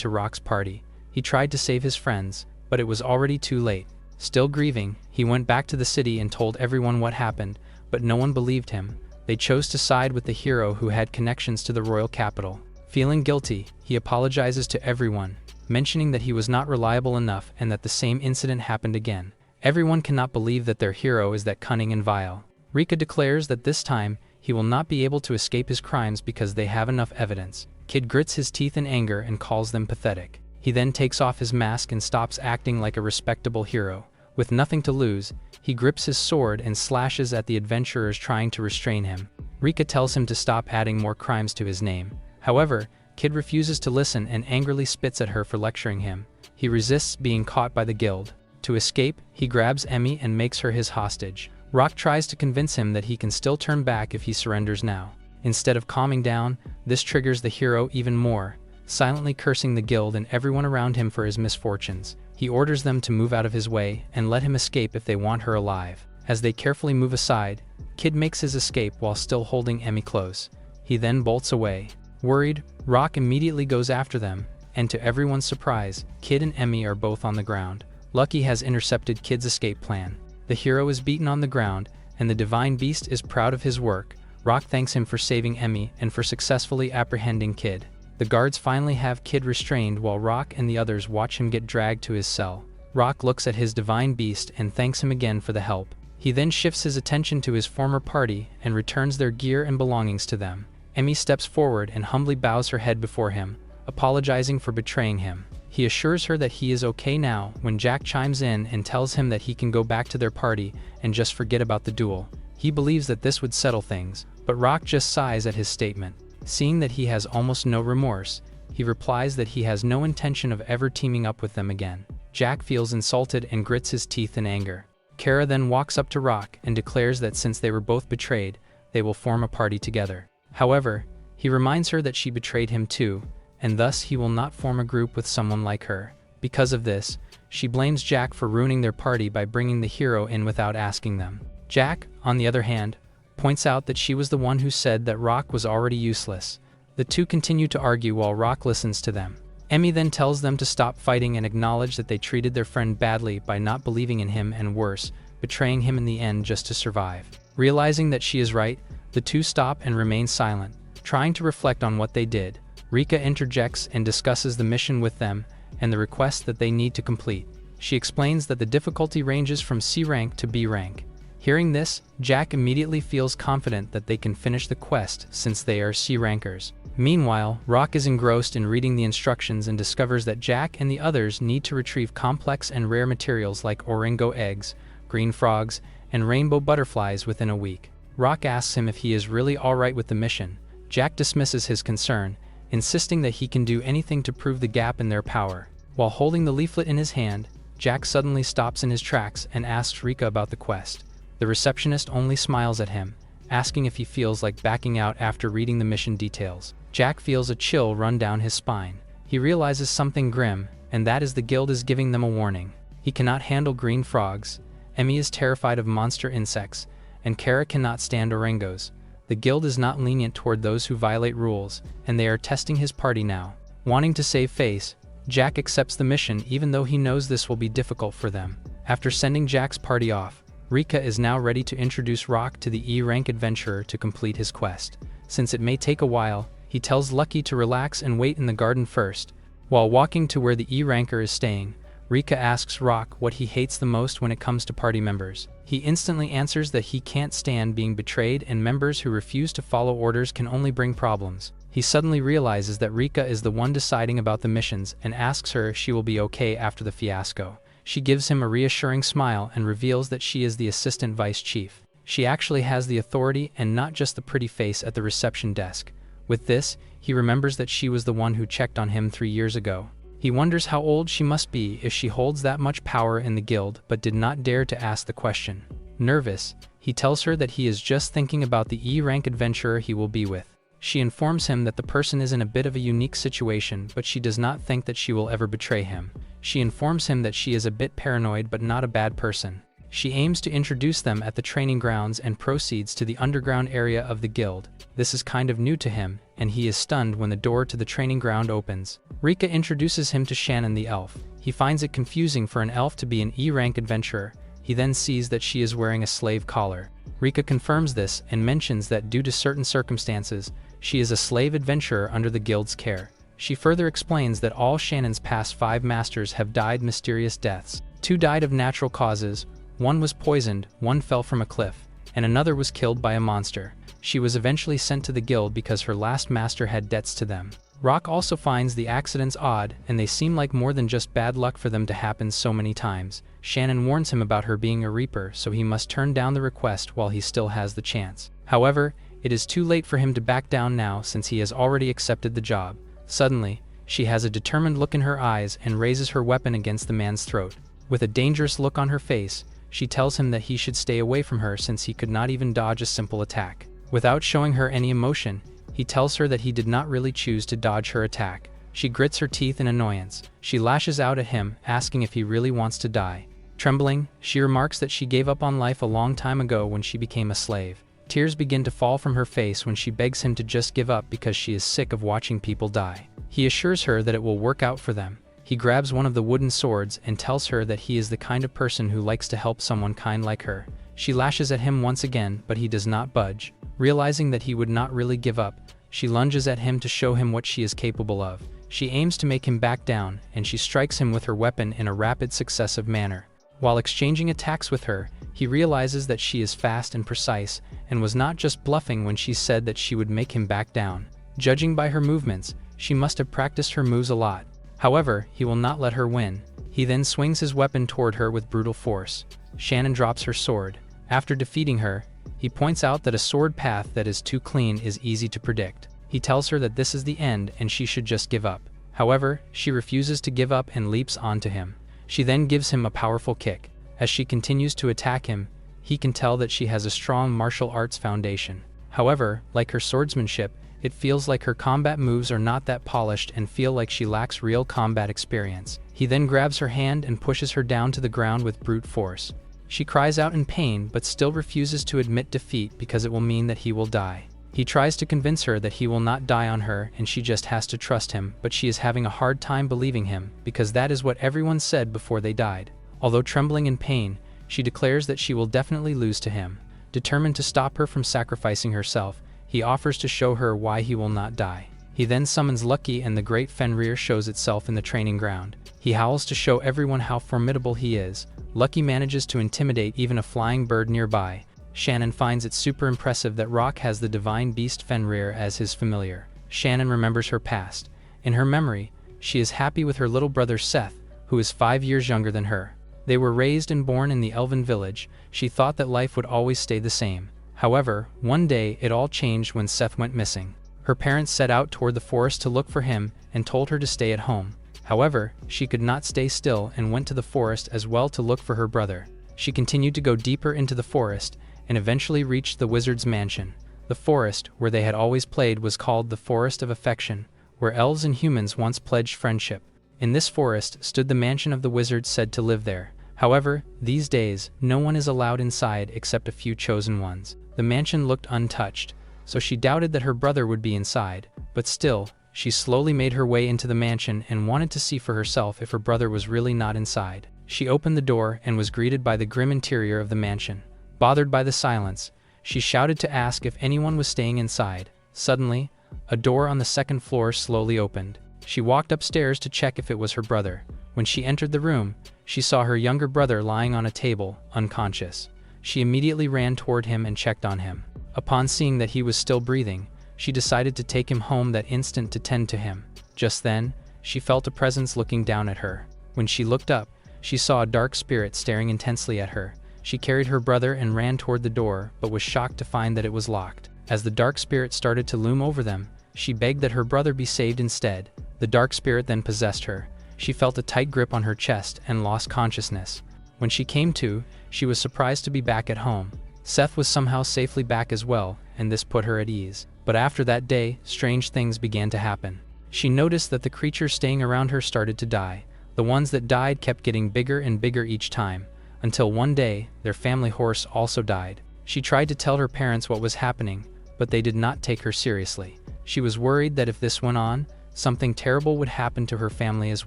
to Rock's party. He tried to save his friends, but it was already too late. Still grieving, he went back to the city and told everyone what happened, but no one believed him. They chose to side with the hero who had connections to the royal capital. Feeling guilty, he apologizes to everyone, mentioning that he was not reliable enough and that the same incident happened again. Everyone cannot believe that their hero is that cunning and vile. Rika declares that this time, he will not be able to escape his crimes because they have enough evidence. Kid grits his teeth in anger and calls them pathetic. He then takes off his mask and stops acting like a respectable hero. With nothing to lose, he grips his sword and slashes at the adventurers trying to restrain him. Rika tells him to stop adding more crimes to his name. However, Kid refuses to listen and angrily spits at her for lecturing him. He resists being caught by the guild. To escape, he grabs Emmy and makes her his hostage. Rock tries to convince him that he can still turn back if he surrenders now. Instead of calming down, this triggers the hero even more, silently cursing the guild and everyone around him for his misfortunes. He orders them to move out of his way and let him escape if they want her alive. As they carefully move aside, Kid makes his escape while still holding Emmy close. He then bolts away. Worried, Rock immediately goes after them, and to everyone's surprise, Kid and Emmy are both on the ground. Lucky has intercepted Kid's escape plan. The hero is beaten on the ground, and the divine beast is proud of his work. Rock thanks him for saving Emmy and for successfully apprehending Kid. The guards finally have Kid restrained while Rock and the others watch him get dragged to his cell. Rock looks at his divine beast and thanks him again for the help. He then shifts his attention to his former party and returns their gear and belongings to them. Emmy steps forward and humbly bows her head before him, apologizing for betraying him. He assures her that he is okay now when Jack chimes in and tells him that he can go back to their party and just forget about the duel. He believes that this would settle things, but Rock just sighs at his statement. Seeing that he has almost no remorse, he replies that he has no intention of ever teaming up with them again. Jack feels insulted and grits his teeth in anger. Cara then walks up to Rock and declares that since they were both betrayed, they will form a party together. However, he reminds her that she betrayed him too, and thus he will not form a group with someone like her. Because of this, she blames Jack for ruining their party by bringing the hero in without asking them. Jack, on the other hand, points out that she was the one who said that Rock was already useless. The two continue to argue while Rock listens to them. Emmy then tells them to stop fighting and acknowledge that they treated their friend badly by not believing in him and worse, betraying him in the end just to survive. Realizing that she is right, the two stop and remain silent, trying to reflect on what they did. Rika interjects and discusses the mission with them and the request that they need to complete. She explains that the difficulty ranges from C rank to B rank. Hearing this, Jack immediately feels confident that they can finish the quest since they are C rankers. Meanwhile, Rock is engrossed in reading the instructions and discovers that Jack and the others need to retrieve complex and rare materials like oringo eggs, green frogs, and rainbow butterflies within a week. Rock asks him if he is really alright with the mission. Jack dismisses his concern, insisting that he can do anything to prove the gap in their power. While holding the leaflet in his hand, Jack suddenly stops in his tracks and asks Rika about the quest. The receptionist only smiles at him, asking if he feels like backing out after reading the mission details. Jack feels a chill run down his spine. He realizes something grim, and that is the guild is giving them a warning. He cannot handle green frogs, Emmy is terrified of monster insects, and Cara cannot stand oringos. The guild is not lenient toward those who violate rules, and they are testing his party now. Wanting to save face, Jack accepts the mission even though he knows this will be difficult for them. After sending Jack's party off, Rika is now ready to introduce Rock to the E-rank adventurer to complete his quest. Since it may take a while, he tells Lucky to relax and wait in the garden first. While walking to where the E-ranker is staying, Rika asks Rock what he hates the most when it comes to party members. He instantly answers that he can't stand being betrayed and members who refuse to follow orders can only bring problems. He suddenly realizes that Rika is the one deciding about the missions and asks her if she will be okay after the fiasco. She gives him a reassuring smile and reveals that she is the assistant vice chief. She actually has the authority and not just the pretty face at the reception desk. With this, he remembers that she was the one who checked on him 3 years ago. He wonders how old she must be if she holds that much power in the guild but did not dare to ask the question. Nervous, he tells her that he is just thinking about the E-rank adventurer he will be with. She informs him that the person is in a bit of a unique situation but she does not think that she will ever betray him. She informs him that she is a bit paranoid but not a bad person. She aims to introduce them at the training grounds and proceeds to the underground area of the guild. This is kind of new to him, and he is stunned when the door to the training ground opens. Rika introduces him to Shannon the elf. He finds it confusing for an elf to be an E-rank adventurer. He then sees that she is wearing a slave collar. Rika confirms this and mentions that due to certain circumstances, she is a slave adventurer under the guild's care. She further explains that all Shannon's past 5 masters have died mysterious deaths. 2 died of natural causes, 1 was poisoned, 1 fell from a cliff, and another was killed by a monster. She was eventually sent to the guild because her last master had debts to them. Rock also finds the accidents odd, and they seem like more than just bad luck for them to happen so many times. Shannon warns him about her being a reaper, so he must turn down the request while he still has the chance. However, it is too late for him to back down now since he has already accepted the job. Suddenly, she has a determined look in her eyes and raises her weapon against the man's throat. With a dangerous look on her face, she tells him that he should stay away from her since he could not even dodge a simple attack. Without showing her any emotion, he tells her that he did not really choose to dodge her attack. She grits her teeth in annoyance. She lashes out at him, asking if he really wants to die. Trembling, she remarks that she gave up on life a long time ago when she became a slave. Tears begin to fall from her face when she begs him to just give up because she is sick of watching people die. He assures her that it will work out for them. He grabs one of the wooden swords and tells her that he is the kind of person who likes to help someone kind like her. She lashes at him once again, but he does not budge. Realizing that he would not really give up, she lunges at him to show him what she is capable of. She aims to make him back down, and she strikes him with her weapon in a rapid, successive manner. While exchanging attacks with her, he realizes that she is fast and precise, and was not just bluffing when she said that she would make him back down. Judging by her movements, she must have practiced her moves a lot. However, he will not let her win. He then swings his weapon toward her with brutal force. Shannon drops her sword. After defeating her, he points out that a sword path that is too clean is easy to predict. He tells her that this is the end and she should just give up. However, she refuses to give up and leaps onto him. She then gives him a powerful kick. As she continues to attack him, he can tell that she has a strong martial arts foundation. However, like her swordsmanship, it feels like her combat moves are not that polished and feel like she lacks real combat experience. He then grabs her hand and pushes her down to the ground with brute force. She cries out in pain but still refuses to admit defeat because it will mean that he will die. He tries to convince her that he will not die on her and she just has to trust him, but she is having a hard time believing him because that is what everyone said before they died. Although trembling in pain, she declares that she will definitely lose to him. Determined to stop her from sacrificing herself, he offers to show her why he will not die. He then summons Lucky and the Great Fenrir shows itself in the training ground. He howls to show everyone how formidable he is. Lucky manages to intimidate even a flying bird nearby. Shannon finds it super impressive that Rock has the divine beast Fenrir as his familiar. Shannon remembers her past. In her memory, she is happy with her little brother Seth, who is 5 years younger than her. They were raised and born in the elven village. She thought that life would always stay the same. However, one day it all changed when Seth went missing. Her parents set out toward the forest to look for him and told her to stay at home. However, she could not stay still and went to the forest as well to look for her brother. She continued to go deeper into the forest and eventually reached the wizard's mansion. The forest, where they had always played, was called the Forest of Affection, where elves and humans once pledged friendship. In this forest stood the mansion of the wizard said to live there. However, these days, no one is allowed inside except a few chosen ones. The mansion looked untouched, so she doubted that her brother would be inside, but still, she slowly made her way into the mansion and wanted to see for herself if her brother was really not inside. She opened the door and was greeted by the grim interior of the mansion. Bothered by the silence, she shouted to ask if anyone was staying inside. Suddenly, a door on the second floor slowly opened. She walked upstairs to check if it was her brother. When she entered the room, she saw her younger brother lying on a table, unconscious. She immediately ran toward him and checked on him. Upon seeing that he was still breathing, she decided to take him home that instant to tend to him. Just then, she felt a presence looking down at her. When she looked up, she saw a dark spirit staring intensely at her. She carried her brother and ran toward the door, but was shocked to find that it was locked. As the dark spirit started to loom over them, she begged that her brother be saved instead. The dark spirit then possessed her. She felt a tight grip on her chest and lost consciousness. When she came to, she was surprised to be back at home. Seth was somehow safely back as well, and this put her at ease. But after that day, strange things began to happen. She noticed that the creatures staying around her started to die. The ones that died kept getting bigger and bigger each time, until one day, their family horse also died. She tried to tell her parents what was happening, but they did not take her seriously. She was worried that if this went on, something terrible would happen to her family as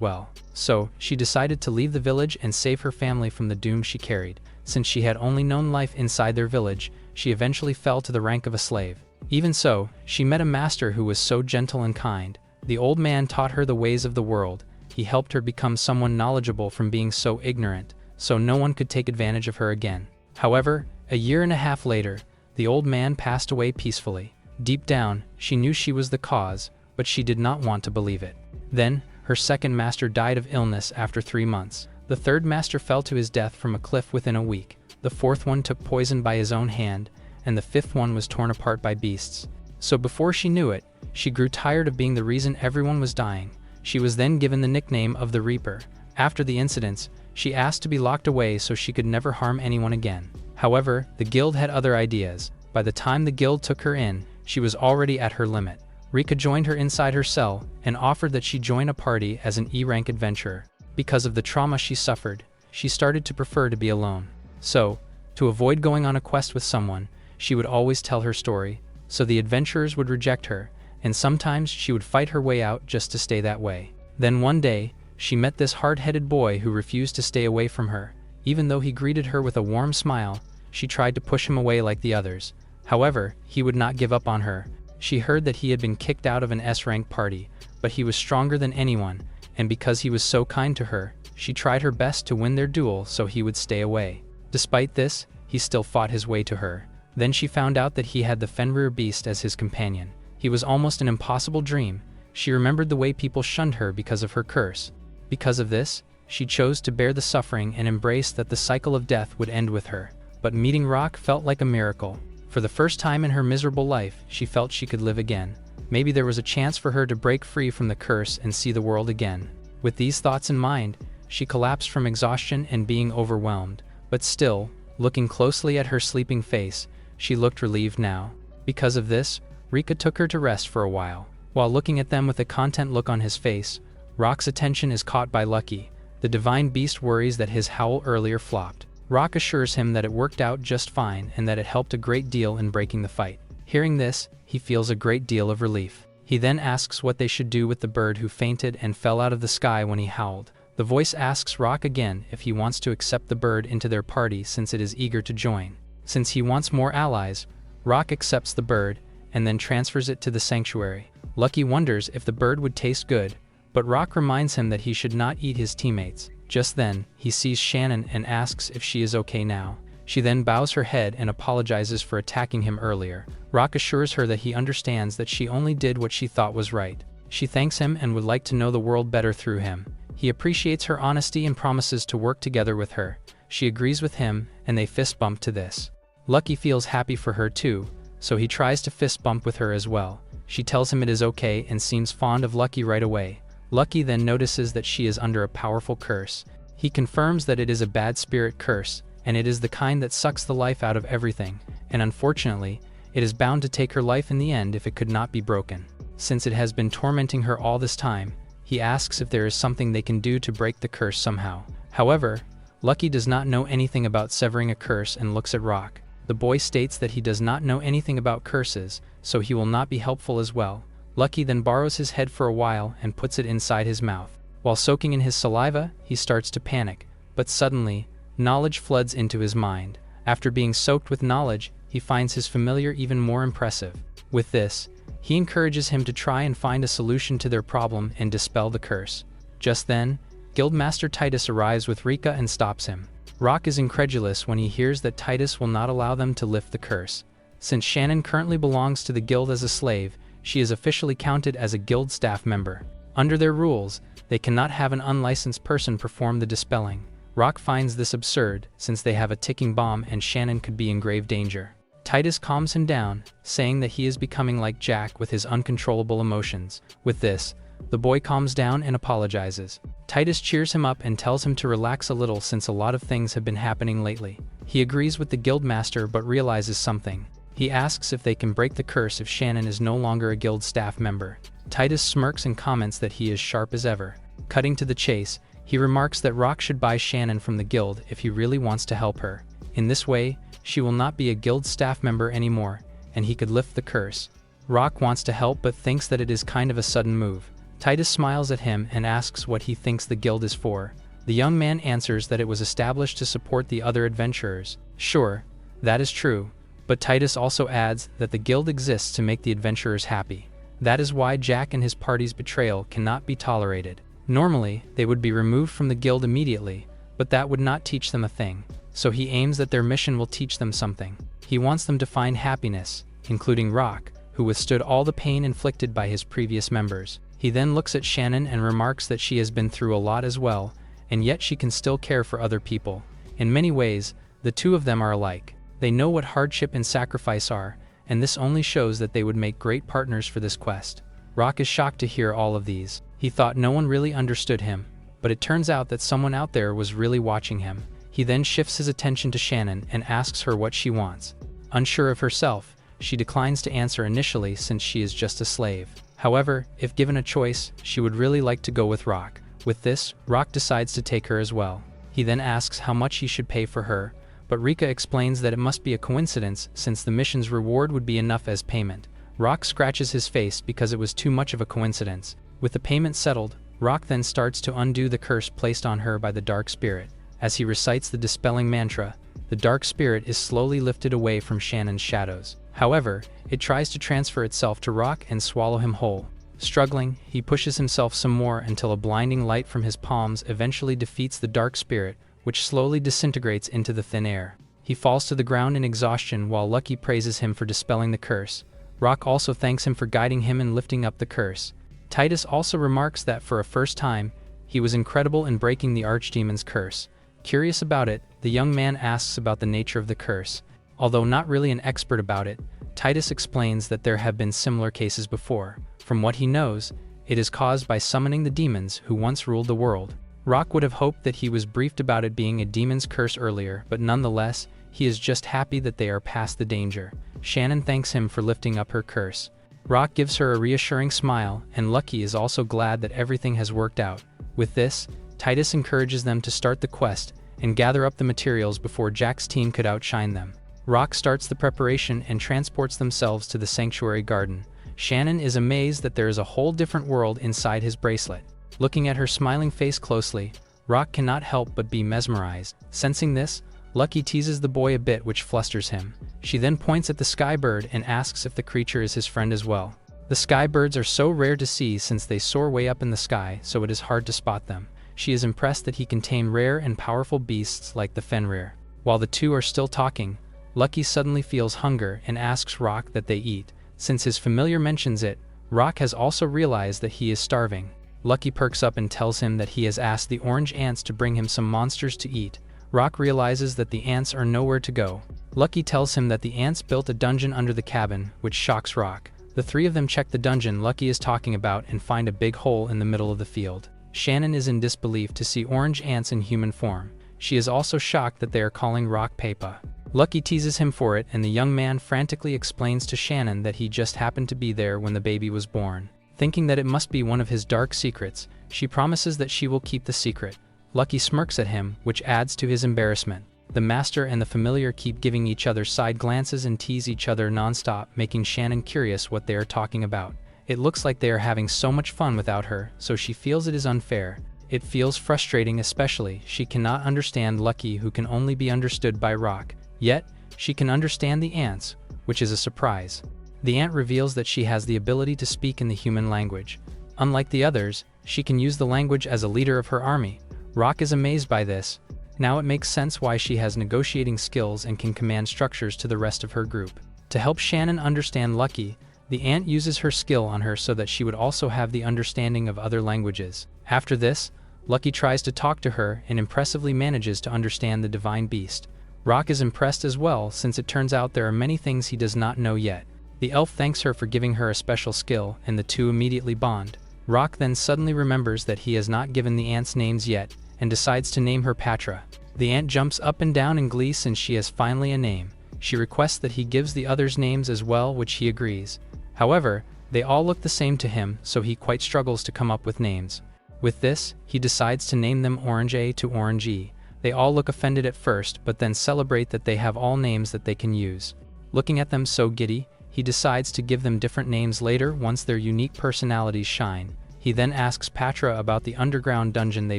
well. So, she decided to leave the village and save her family from the doom she carried. Since she had only known life inside their village, she eventually fell to the rank of a slave. Even so, she met a master who was so gentle and kind. The old man taught her the ways of the world. He helped her become someone knowledgeable from being so ignorant, so no one could take advantage of her again. However, a year and a half later, the old man passed away peacefully. Deep down, she knew she was the cause, but she did not want to believe it. Then, her second master died of illness after 3 months. The third master fell to his death from a cliff within a week. The fourth one took poison by his own hand, and the fifth one was torn apart by beasts. So before she knew it, she grew tired of being the reason everyone was dying. She was then given the nickname of the Reaper. After the incidents, she asked to be locked away so she could never harm anyone again. However, the guild had other ideas. By the time the guild took her in, she was already at her limit. Rika joined her inside her cell and offered that she join a party as an E-rank adventurer. Because of the trauma she suffered, she started to prefer to be alone. So, to avoid going on a quest with someone, she would always tell her story, so the adventurers would reject her, and sometimes she would fight her way out just to stay that way. Then one day, she met this hard-headed boy who refused to stay away from her. Even though he greeted her with a warm smile, she tried to push him away like the others. However, he would not give up on her. She heard that he had been kicked out of an S-rank party, but he was stronger than anyone, and because he was so kind to her, she tried her best to win their duel so he would stay away. Despite this, he still fought his way to her. Then she found out that he had the Fenrir beast as his companion. He was almost an impossible dream. She remembered the way people shunned her because of her curse. Because of this, she chose to bear the suffering and embrace that the cycle of death would end with her. But meeting Rock felt like a miracle. For the first time in her miserable life, she felt she could live again. Maybe there was a chance for her to break free from the curse and see the world again. With these thoughts in mind, she collapsed from exhaustion and being overwhelmed. But still, looking closely at her sleeping face, she looked relieved now. Because of this, Rika took her to rest for a while. While looking at them with a content look on his face, Rock's attention is caught by Lucky. The divine beast worries that his howl earlier flopped. Rock assures him that it worked out just fine and that it helped a great deal in breaking the fight. Hearing this, he feels a great deal of relief. He then asks what they should do with the bird who fainted and fell out of the sky when he howled. The voice asks Rock again if he wants to accept the bird into their party since it is eager to join. Since he wants more allies, Rock accepts the bird and then transfers it to the sanctuary. Lucky wonders if the bird would taste good, but Rock reminds him that he should not eat his teammates. Just then, he sees Shannon and asks if she is okay now. She then bows her head and apologizes for attacking him earlier. Rock assures her that he understands that she only did what she thought was right. She thanks him and would like to know the world better through him. He appreciates her honesty and promises to work together with her. She agrees with him, and they fist bump to this. Lucky feels happy for her too, so he tries to fist bump with her as well. She tells him it is okay and seems fond of Lucky right away. Lucky then notices that she is under a powerful curse. He confirms that it is a bad spirit curse, and it is the kind that sucks the life out of everything, and unfortunately, it is bound to take her life in the end if it could not be broken. Since it has been tormenting her all this time, he asks if there is something they can do to break the curse somehow. However, Lucky does not know anything about severing a curse and looks at Rock. The boy states that he does not know anything about curses, so he will not be helpful as well. Lucky then borrows his head for a while and puts it inside his mouth. While soaking in his saliva, he starts to panic, but suddenly, knowledge floods into his mind. After being soaked with knowledge, he finds his familiar even more impressive. With this, he encourages him to try and find a solution to their problem and dispel the curse. Just then, Guildmaster Titus arrives with Rika and stops him. Rock is incredulous when he hears that Titus will not allow them to lift the curse. Since Shannon currently belongs to the guild as a slave, she is officially counted as a guild staff member. Under their rules, they cannot have an unlicensed person perform the dispelling. Rock finds this absurd, since they have a ticking bomb and Shannon could be in grave danger. Titus calms him down, saying that he is becoming like Jack with his uncontrollable emotions. With this, the boy calms down and apologizes. Titus cheers him up and tells him to relax a little since a lot of things have been happening lately. He agrees with the guildmaster but realizes something. He asks if they can break the curse if Shannon is no longer a guild staff member. Titus smirks and comments that he is sharp as ever. Cutting to the chase, He remarks that Rock should buy Shannon from the guild if he really wants to help her. In this way, she will not be a guild staff member anymore, and he could lift the curse. Rock wants to help but thinks that it is kind of a sudden move. Titus smiles at him and asks what he thinks the guild is for. The young man answers that it was established to support the other adventurers. Sure, that is true, but Titus also adds that the guild exists to make the adventurers happy. That is why Jack and his party's betrayal cannot be tolerated. Normally, they would be removed from the guild immediately, but that would not teach them a thing. So he aims that their mission will teach them something. He wants them to find happiness, including Rock, who withstood all the pain inflicted by his previous members. He then looks at Shannon and remarks that she has been through a lot as well, and yet she can still care for other people. In many ways, the two of them are alike. They know what hardship and sacrifice are, and this only shows that they would make great partners for this quest. Rock is shocked to hear all of these. He thought no one really understood him, but it turns out that someone out there was really watching him. He then shifts his attention to Shannon and asks her what she wants. Unsure of herself, she declines to answer initially since she is just a slave. However, if given a choice, she would really like to go with Rock. With this, Rock decides to take her as well. He then asks how much he should pay for her, but Rika explains that it must be a coincidence since the mission's reward would be enough as payment. Rock scratches his face because it was too much of a coincidence. With the payment settled, Rock then starts to undo the curse placed on her by the Dark Spirit. As he recites the dispelling mantra, the Dark Spirit is slowly lifted away from Shannon's shadows. However, it tries to transfer itself to Rock and swallow him whole. Struggling, he pushes himself some more until a blinding light from his palms eventually defeats the Dark Spirit, which slowly disintegrates into the thin air. He falls to the ground in exhaustion while Lucky praises him for dispelling the curse. Rock also thanks him for guiding him in lifting up the curse. Titus also remarks that for a first time, he was incredible in breaking the Archdemon's curse. Curious about it, the young man asks about the nature of the curse. Although not really an expert about it, Titus explains that there have been similar cases before. From what he knows, it is caused by summoning the demons who once ruled the world. Rock would have hoped that he was briefed about it being a demon's curse earlier, but nonetheless, he is just happy that they are past the danger. Shannon thanks him for lifting up her curse. Rock gives her a reassuring smile, and Lucky is also glad that everything has worked out. With this, Titus encourages them to start the quest and gather up the materials before Jack's team could outshine them. Rock starts the preparation and transports themselves to the sanctuary garden. Shannon is amazed that there is a whole different world inside his bracelet. Looking at her smiling face closely, Rock cannot help but be mesmerized. Sensing this, Lucky teases the boy a bit, which flusters him. She then points at the sky bird and asks if the creature is his friend as well. The sky birds are so rare to see since they soar way up in the sky, so it is hard to spot them. She is impressed that he can tame rare and powerful beasts like the Fenrir. While the two are still talking, Lucky suddenly feels hunger and asks Rock that they eat. Since his familiar mentions it, Rock has also realized that he is starving. Lucky perks up and tells him that he has asked the orange ants to bring him some monsters to eat. Rock realizes that the ants are nowhere to go. Lucky tells him that the ants built a dungeon under the cabin, which shocks Rock. The three of them check the dungeon Lucky is talking about and find a big hole in the middle of the field. Shannon is in disbelief to see orange ants in human form. She is also shocked that they are calling Rock Papa. Lucky teases him for it, and the young man frantically explains to Shannon that he just happened to be there when the baby was born. Thinking that it must be one of his dark secrets, she promises that she will keep the secret. Lucky smirks at him, which adds to his embarrassment. The master and the familiar keep giving each other side glances and tease each other non-stop, making Shannon curious what they are talking about. It looks like they are having so much fun without her, so she feels it is unfair. It feels frustrating, especially she cannot understand Lucky, who can only be understood by Rock. Yet, she can understand the ants, which is a surprise. The ant reveals that she has the ability to speak in the human language. Unlike the others, she can use the language as a leader of her army. Rock is amazed by this. Now it makes sense why she has negotiating skills and can command structures to the rest of her group. To help Shannon understand Lucky, the ant uses her skill on her so that she would also have the understanding of other languages. After this, Lucky tries to talk to her and impressively manages to understand the divine beast. Rock is impressed as well, since it turns out there are many things he does not know yet. The elf thanks her for giving her a special skill, and the two immediately bond. Rock then suddenly remembers that he has not given the ants names yet, and decides to name her Patra. The ant jumps up and down in glee since she has finally a name. She requests that he gives the others names as well, which he agrees. However, they all look the same to him, so he quite struggles to come up with names. With this, he decides to name them Orange A to Orange E. They all look offended at first, but then celebrate that they have all names that they can use. Looking at them so giddy, he decides to give them different names later once their unique personalities shine. He then asks Patra about the underground dungeon they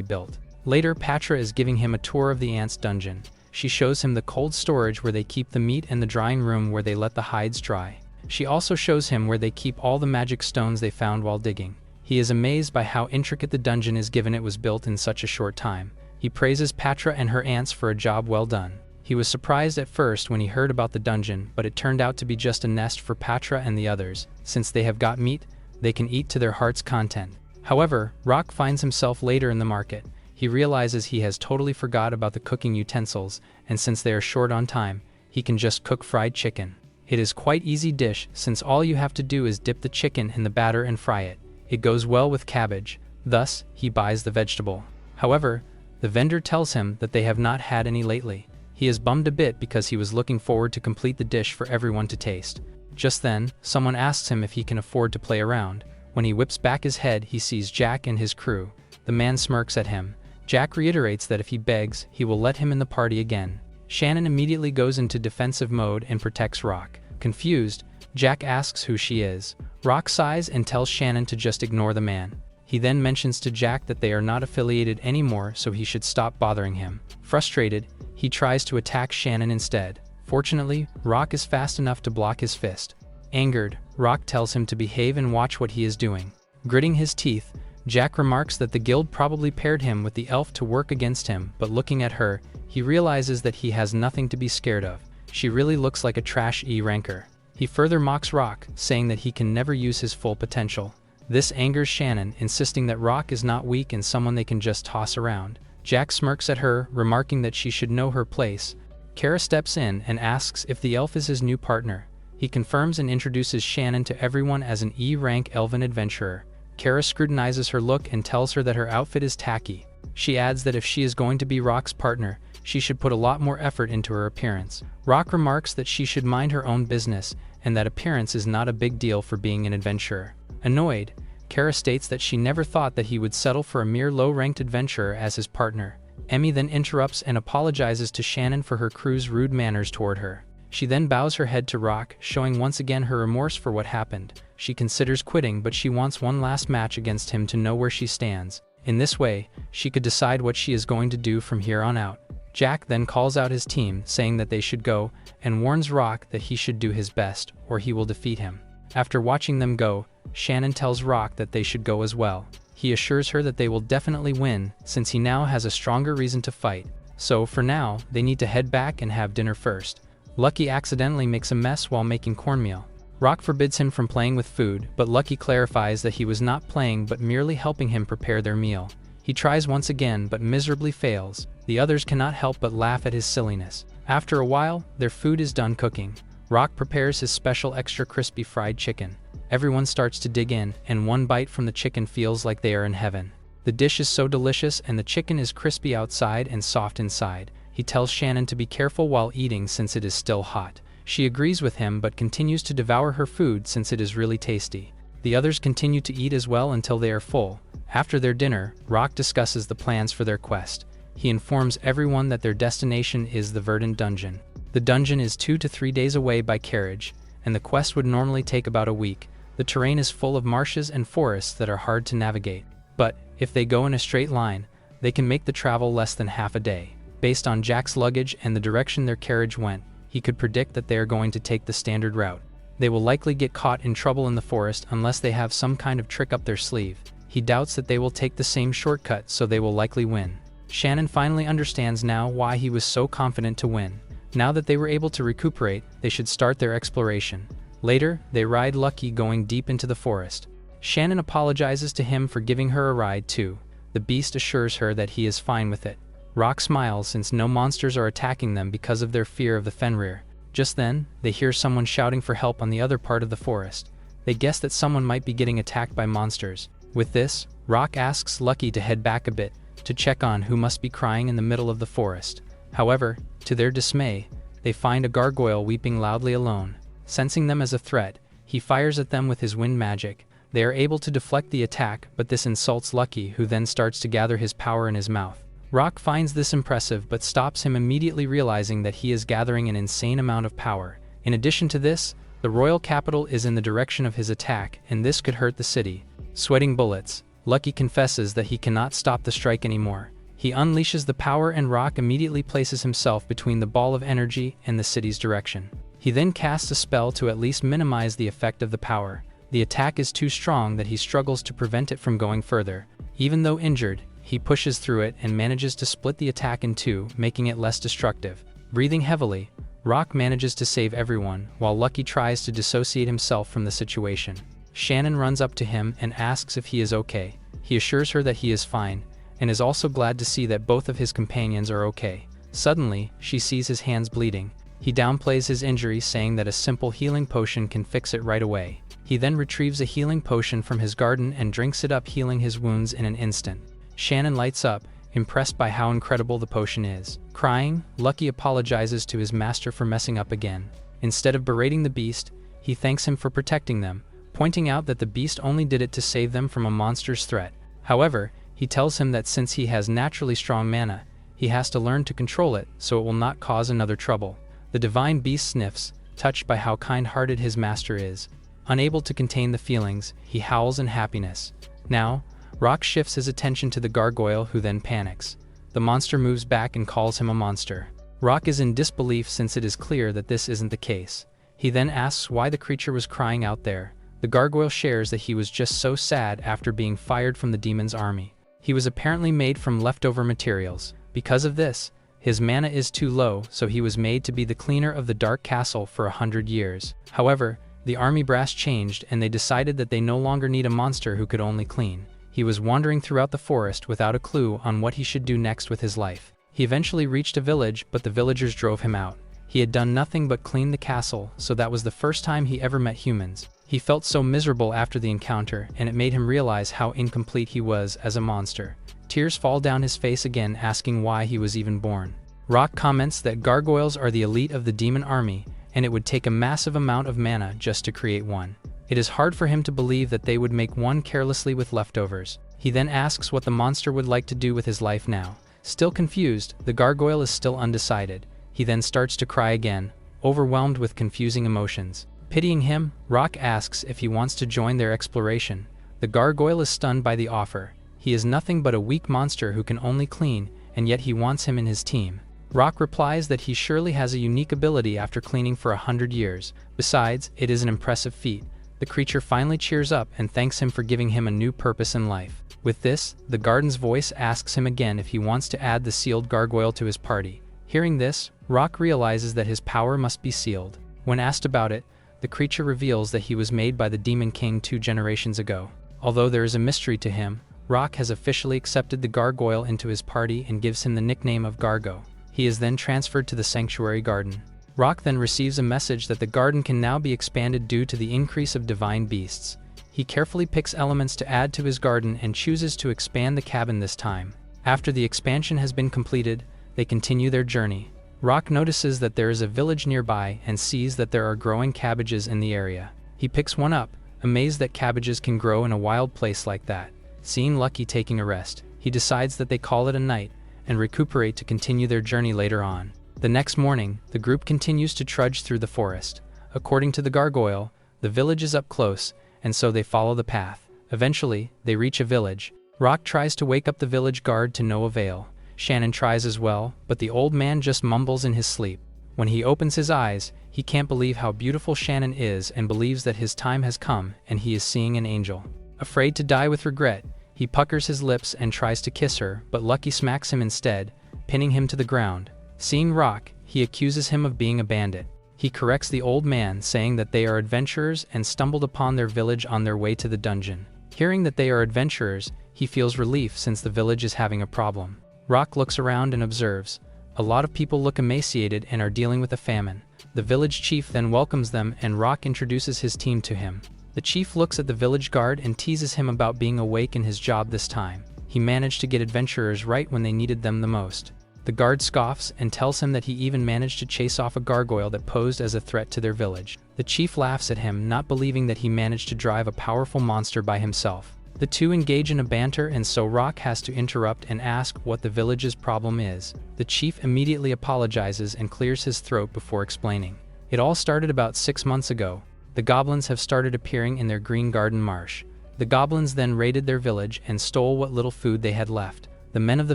built. Later, Patra is giving him a tour of the ants' dungeon. She shows him the cold storage where they keep the meat and the drying room where they let the hides dry. She also shows him where they keep all the magic stones they found while digging. He is amazed by how intricate the dungeon is given it was built in such a short time. He praises Patra and her ants for a job well done. He was surprised at first when he heard about the dungeon, but it turned out to be just a nest for Patra and the others. Since they have got meat, they can eat to their heart's content. However, Rock finds himself later in the market. He realizes he has totally forgot about the cooking utensils, and since they are short on time, he can just cook fried chicken. It is quite easy dish since all you have to do is dip the chicken in the batter and fry it. It goes well with cabbage, thus he buys the vegetable. However, the vendor tells him that they have not had any lately. He is bummed a bit because he was looking forward to complete the dish for everyone to taste. Just then, someone asks him if he can afford to play around. When he whips back his head, he sees Jack and his crew. The man smirks at him. Jack reiterates that if he begs, he will let him in the party again. Shannon immediately goes into defensive mode and protects Rock. Confused, Jack asks who she is. Rock sighs and tells Shannon to just ignore the man. He then mentions to Jack that they are not affiliated anymore, so he should stop bothering him. Frustrated, he tries to attack Shannon instead. Fortunately, Rock is fast enough to block his fist. Angered, Rock tells him to behave and watch what he is doing. Gritting his teeth, Jack remarks that the guild probably paired him with the elf to work against him, but looking at her, he realizes that he has nothing to be scared of. She really looks like a trash E-ranker. He further mocks Rock, saying that he can never use his full potential. This angers Shannon, insisting that Rock is not weak and someone they can just toss around. Jack smirks at her, remarking that she should know her place. Cara steps in and asks if the elf is his new partner. He confirms and introduces Shannon to everyone as an E-rank elven adventurer. Cara scrutinizes her look and tells her that her outfit is tacky. She adds that if she is going to be Rock's partner, she should put a lot more effort into her appearance. Rock remarks that she should mind her own business and that appearance is not a big deal for being an adventurer. Annoyed, Cara states that she never thought that he would settle for a mere low-ranked adventurer as his partner. Emmy then interrupts and apologizes to Shannon for her crew's rude manners toward her. She then bows her head to Rock, showing once again her remorse for what happened. She considers quitting, but she wants one last match against him to know where she stands. In this way, she could decide what she is going to do from here on out. Jack then calls out his team, saying that they should go, and warns Rock that he should do his best, or he will defeat him. After watching them go, Shannon tells Rock that they should go as well. He assures her that they will definitely win, since he now has a stronger reason to fight. So, for now, they need to head back and have dinner first. Lucky accidentally makes a mess while making cornmeal. Rock forbids him from playing with food, but Lucky clarifies that he was not playing but merely helping him prepare their meal. He tries once again but miserably fails. The others cannot help but laugh at his silliness. After a while, their food is done cooking. Rock prepares his special extra crispy fried chicken. Everyone starts to dig in, and one bite from the chicken feels like they are in heaven. The dish is so delicious and the chicken is crispy outside and soft inside. He tells Shannon to be careful while eating since it is still hot. She agrees with him but continues to devour her food since it is really tasty. The others continue to eat as well until they are full. After their dinner, Rock discusses the plans for their quest. He informs everyone that their destination is the Verdant Dungeon. The dungeon is 2 to 3 days away by carriage, and the quest would normally take about a week. The terrain is full of marshes and forests that are hard to navigate. But, if they go in a straight line, they can make the travel less than half a day. Based on Jack's luggage and the direction their carriage went, he could predict that they are going to take the standard route. They will likely get caught in trouble in the forest unless they have some kind of trick up their sleeve. He doubts that they will take the same shortcut, so they will likely win. Shannon finally understands now why he was so confident to win. Now that they were able to recuperate, they should start their exploration. Later, they ride Lucky going deep into the forest. Shannon apologizes to him for giving her a ride too. The beast assures her that he is fine with it. Rock smiles since no monsters are attacking them because of their fear of the Fenrir. Just then, they hear someone shouting for help on the other part of the forest. They guess that someone might be getting attacked by monsters. With this, Rock asks Lucky to head back a bit, to check on who must be crying in the middle of the forest. However, to their dismay, they find a gargoyle weeping loudly alone. Sensing them as a threat, he fires at them with his wind magic. They are able to deflect the attack, but this insults Lucky, who then starts to gather his power in his mouth. Rock finds this impressive but stops him, immediately realizing that he is gathering an insane amount of power. In addition to this, the royal capital is in the direction of his attack, and this could hurt the city. Sweating bullets, Lucky confesses that he cannot stop the strike anymore. He unleashes the power, and Rock immediately places himself between the ball of energy and the city's direction. He then casts a spell to at least minimize the effect of the power. The attack is too strong that he struggles to prevent it from going further. Even though injured, he pushes through it and manages to split the attack in two, making it less destructive. Breathing heavily, Rock manages to save everyone, while Lucky tries to dissociate himself from the situation. Shannon runs up to him and asks if he is okay. He assures her that he is fine, and is also glad to see that both of his companions are okay. Suddenly, she sees his hands bleeding. He downplays his injury, saying that a simple healing potion can fix it right away. He then retrieves a healing potion from his garden and drinks it up, healing his wounds in an instant. Shannon lights up, impressed by how incredible the potion is. Crying, Lucky apologizes to his master for messing up again. Instead of berating the beast, he thanks him for protecting them, pointing out that the beast only did it to save them from a monster's threat. However, he tells him that since he has naturally strong mana, he has to learn to control it so it will not cause another trouble. The divine beast sniffs, touched by how kind-hearted his master is. Unable to contain the feelings, he howls in happiness. Now, Rock shifts his attention to the gargoyle, who then panics. The monster moves back and calls him a monster. Rock is in disbelief since it is clear that this isn't the case. He then asks why the creature was crying out there. The gargoyle shares that he was just so sad after being fired from the demon's army. He was apparently made from leftover materials. Because of this, his mana is too low, so he was made to be the cleaner of the Dark Castle for 100 years. However, the army brass changed and they decided that they no longer need a monster who could only clean. He was wandering throughout the forest without a clue on what he should do next with his life. He eventually reached a village, but the villagers drove him out. He had done nothing but clean the castle, so that was the first time he ever met humans. He felt so miserable after the encounter, and it made him realize how incomplete he was as a monster. Tears fall down his face again, asking why he was even born. Rock comments that gargoyles are the elite of the demon army, and it would take a massive amount of mana just to create one. It is hard for him to believe that they would make one carelessly with leftovers. He then asks what the monster would like to do with his life now. Still confused, the gargoyle is still undecided. He then starts to cry again, overwhelmed with confusing emotions. Pitying him, Rock asks if he wants to join their exploration. The gargoyle is stunned by the offer. He is nothing but a weak monster who can only clean, and yet he wants him in his team. Rock replies that he surely has a unique ability after cleaning for 100 years. Besides, it is an impressive feat. The creature finally cheers up and thanks him for giving him a new purpose in life. With this, the garden's voice asks him again if he wants to add the sealed gargoyle to his party. Hearing this, Rock realizes that his power must be sealed. When asked about it, the creature reveals that he was made by the Demon King 2 generations ago. Although there is a mystery to him, Rock has officially accepted the gargoyle into his party and gives him the nickname of Gargo. He is then transferred to the Sanctuary Garden. Rock then receives a message that the garden can now be expanded due to the increase of divine beasts. He carefully picks elements to add to his garden and chooses to expand the cabin this time. After the expansion has been completed, they continue their journey. Rock notices that there is a village nearby and sees that there are growing cabbages in the area. He picks one up, amazed that cabbages can grow in a wild place like that. Seeing Lucky taking a rest, he decides that they call it a night and recuperate to continue their journey later on. The next morning, the group continues to trudge through the forest. According to the gargoyle, the village is up close, and so they follow the path. Eventually, they reach a village. Rock tries to wake up the village guard to no avail. Shannon tries as well, but the old man just mumbles in his sleep. When he opens his eyes, he can't believe how beautiful Shannon is and believes that his time has come and he is seeing an angel. Afraid to die with regret, he puckers his lips and tries to kiss her, but Lucky smacks him instead, pinning him to the ground. Seeing Rock, he accuses him of being a bandit. He corrects the old man, saying that they are adventurers and stumbled upon their village on their way to the dungeon. Hearing that they are adventurers, he feels relief since the village is having a problem. Rock looks around and observes. A lot of people look emaciated and are dealing with a famine. The village chief then welcomes them and Rock introduces his team to him. The chief looks at the village guard and teases him about being awake in his job this time. He managed to get adventurers right when they needed them the most. The guard scoffs and tells him that he even managed to chase off a gargoyle that posed as a threat to their village. The chief laughs at him, not believing that he managed to drive a powerful monster by himself. The two engage in a banter, and so Rock has to interrupt and ask what the village's problem is. The chief immediately apologizes and clears his throat before explaining. It all started about 6 months ago. The goblins have started appearing in their green garden marsh. The goblins then raided their village and stole what little food they had left. The men of the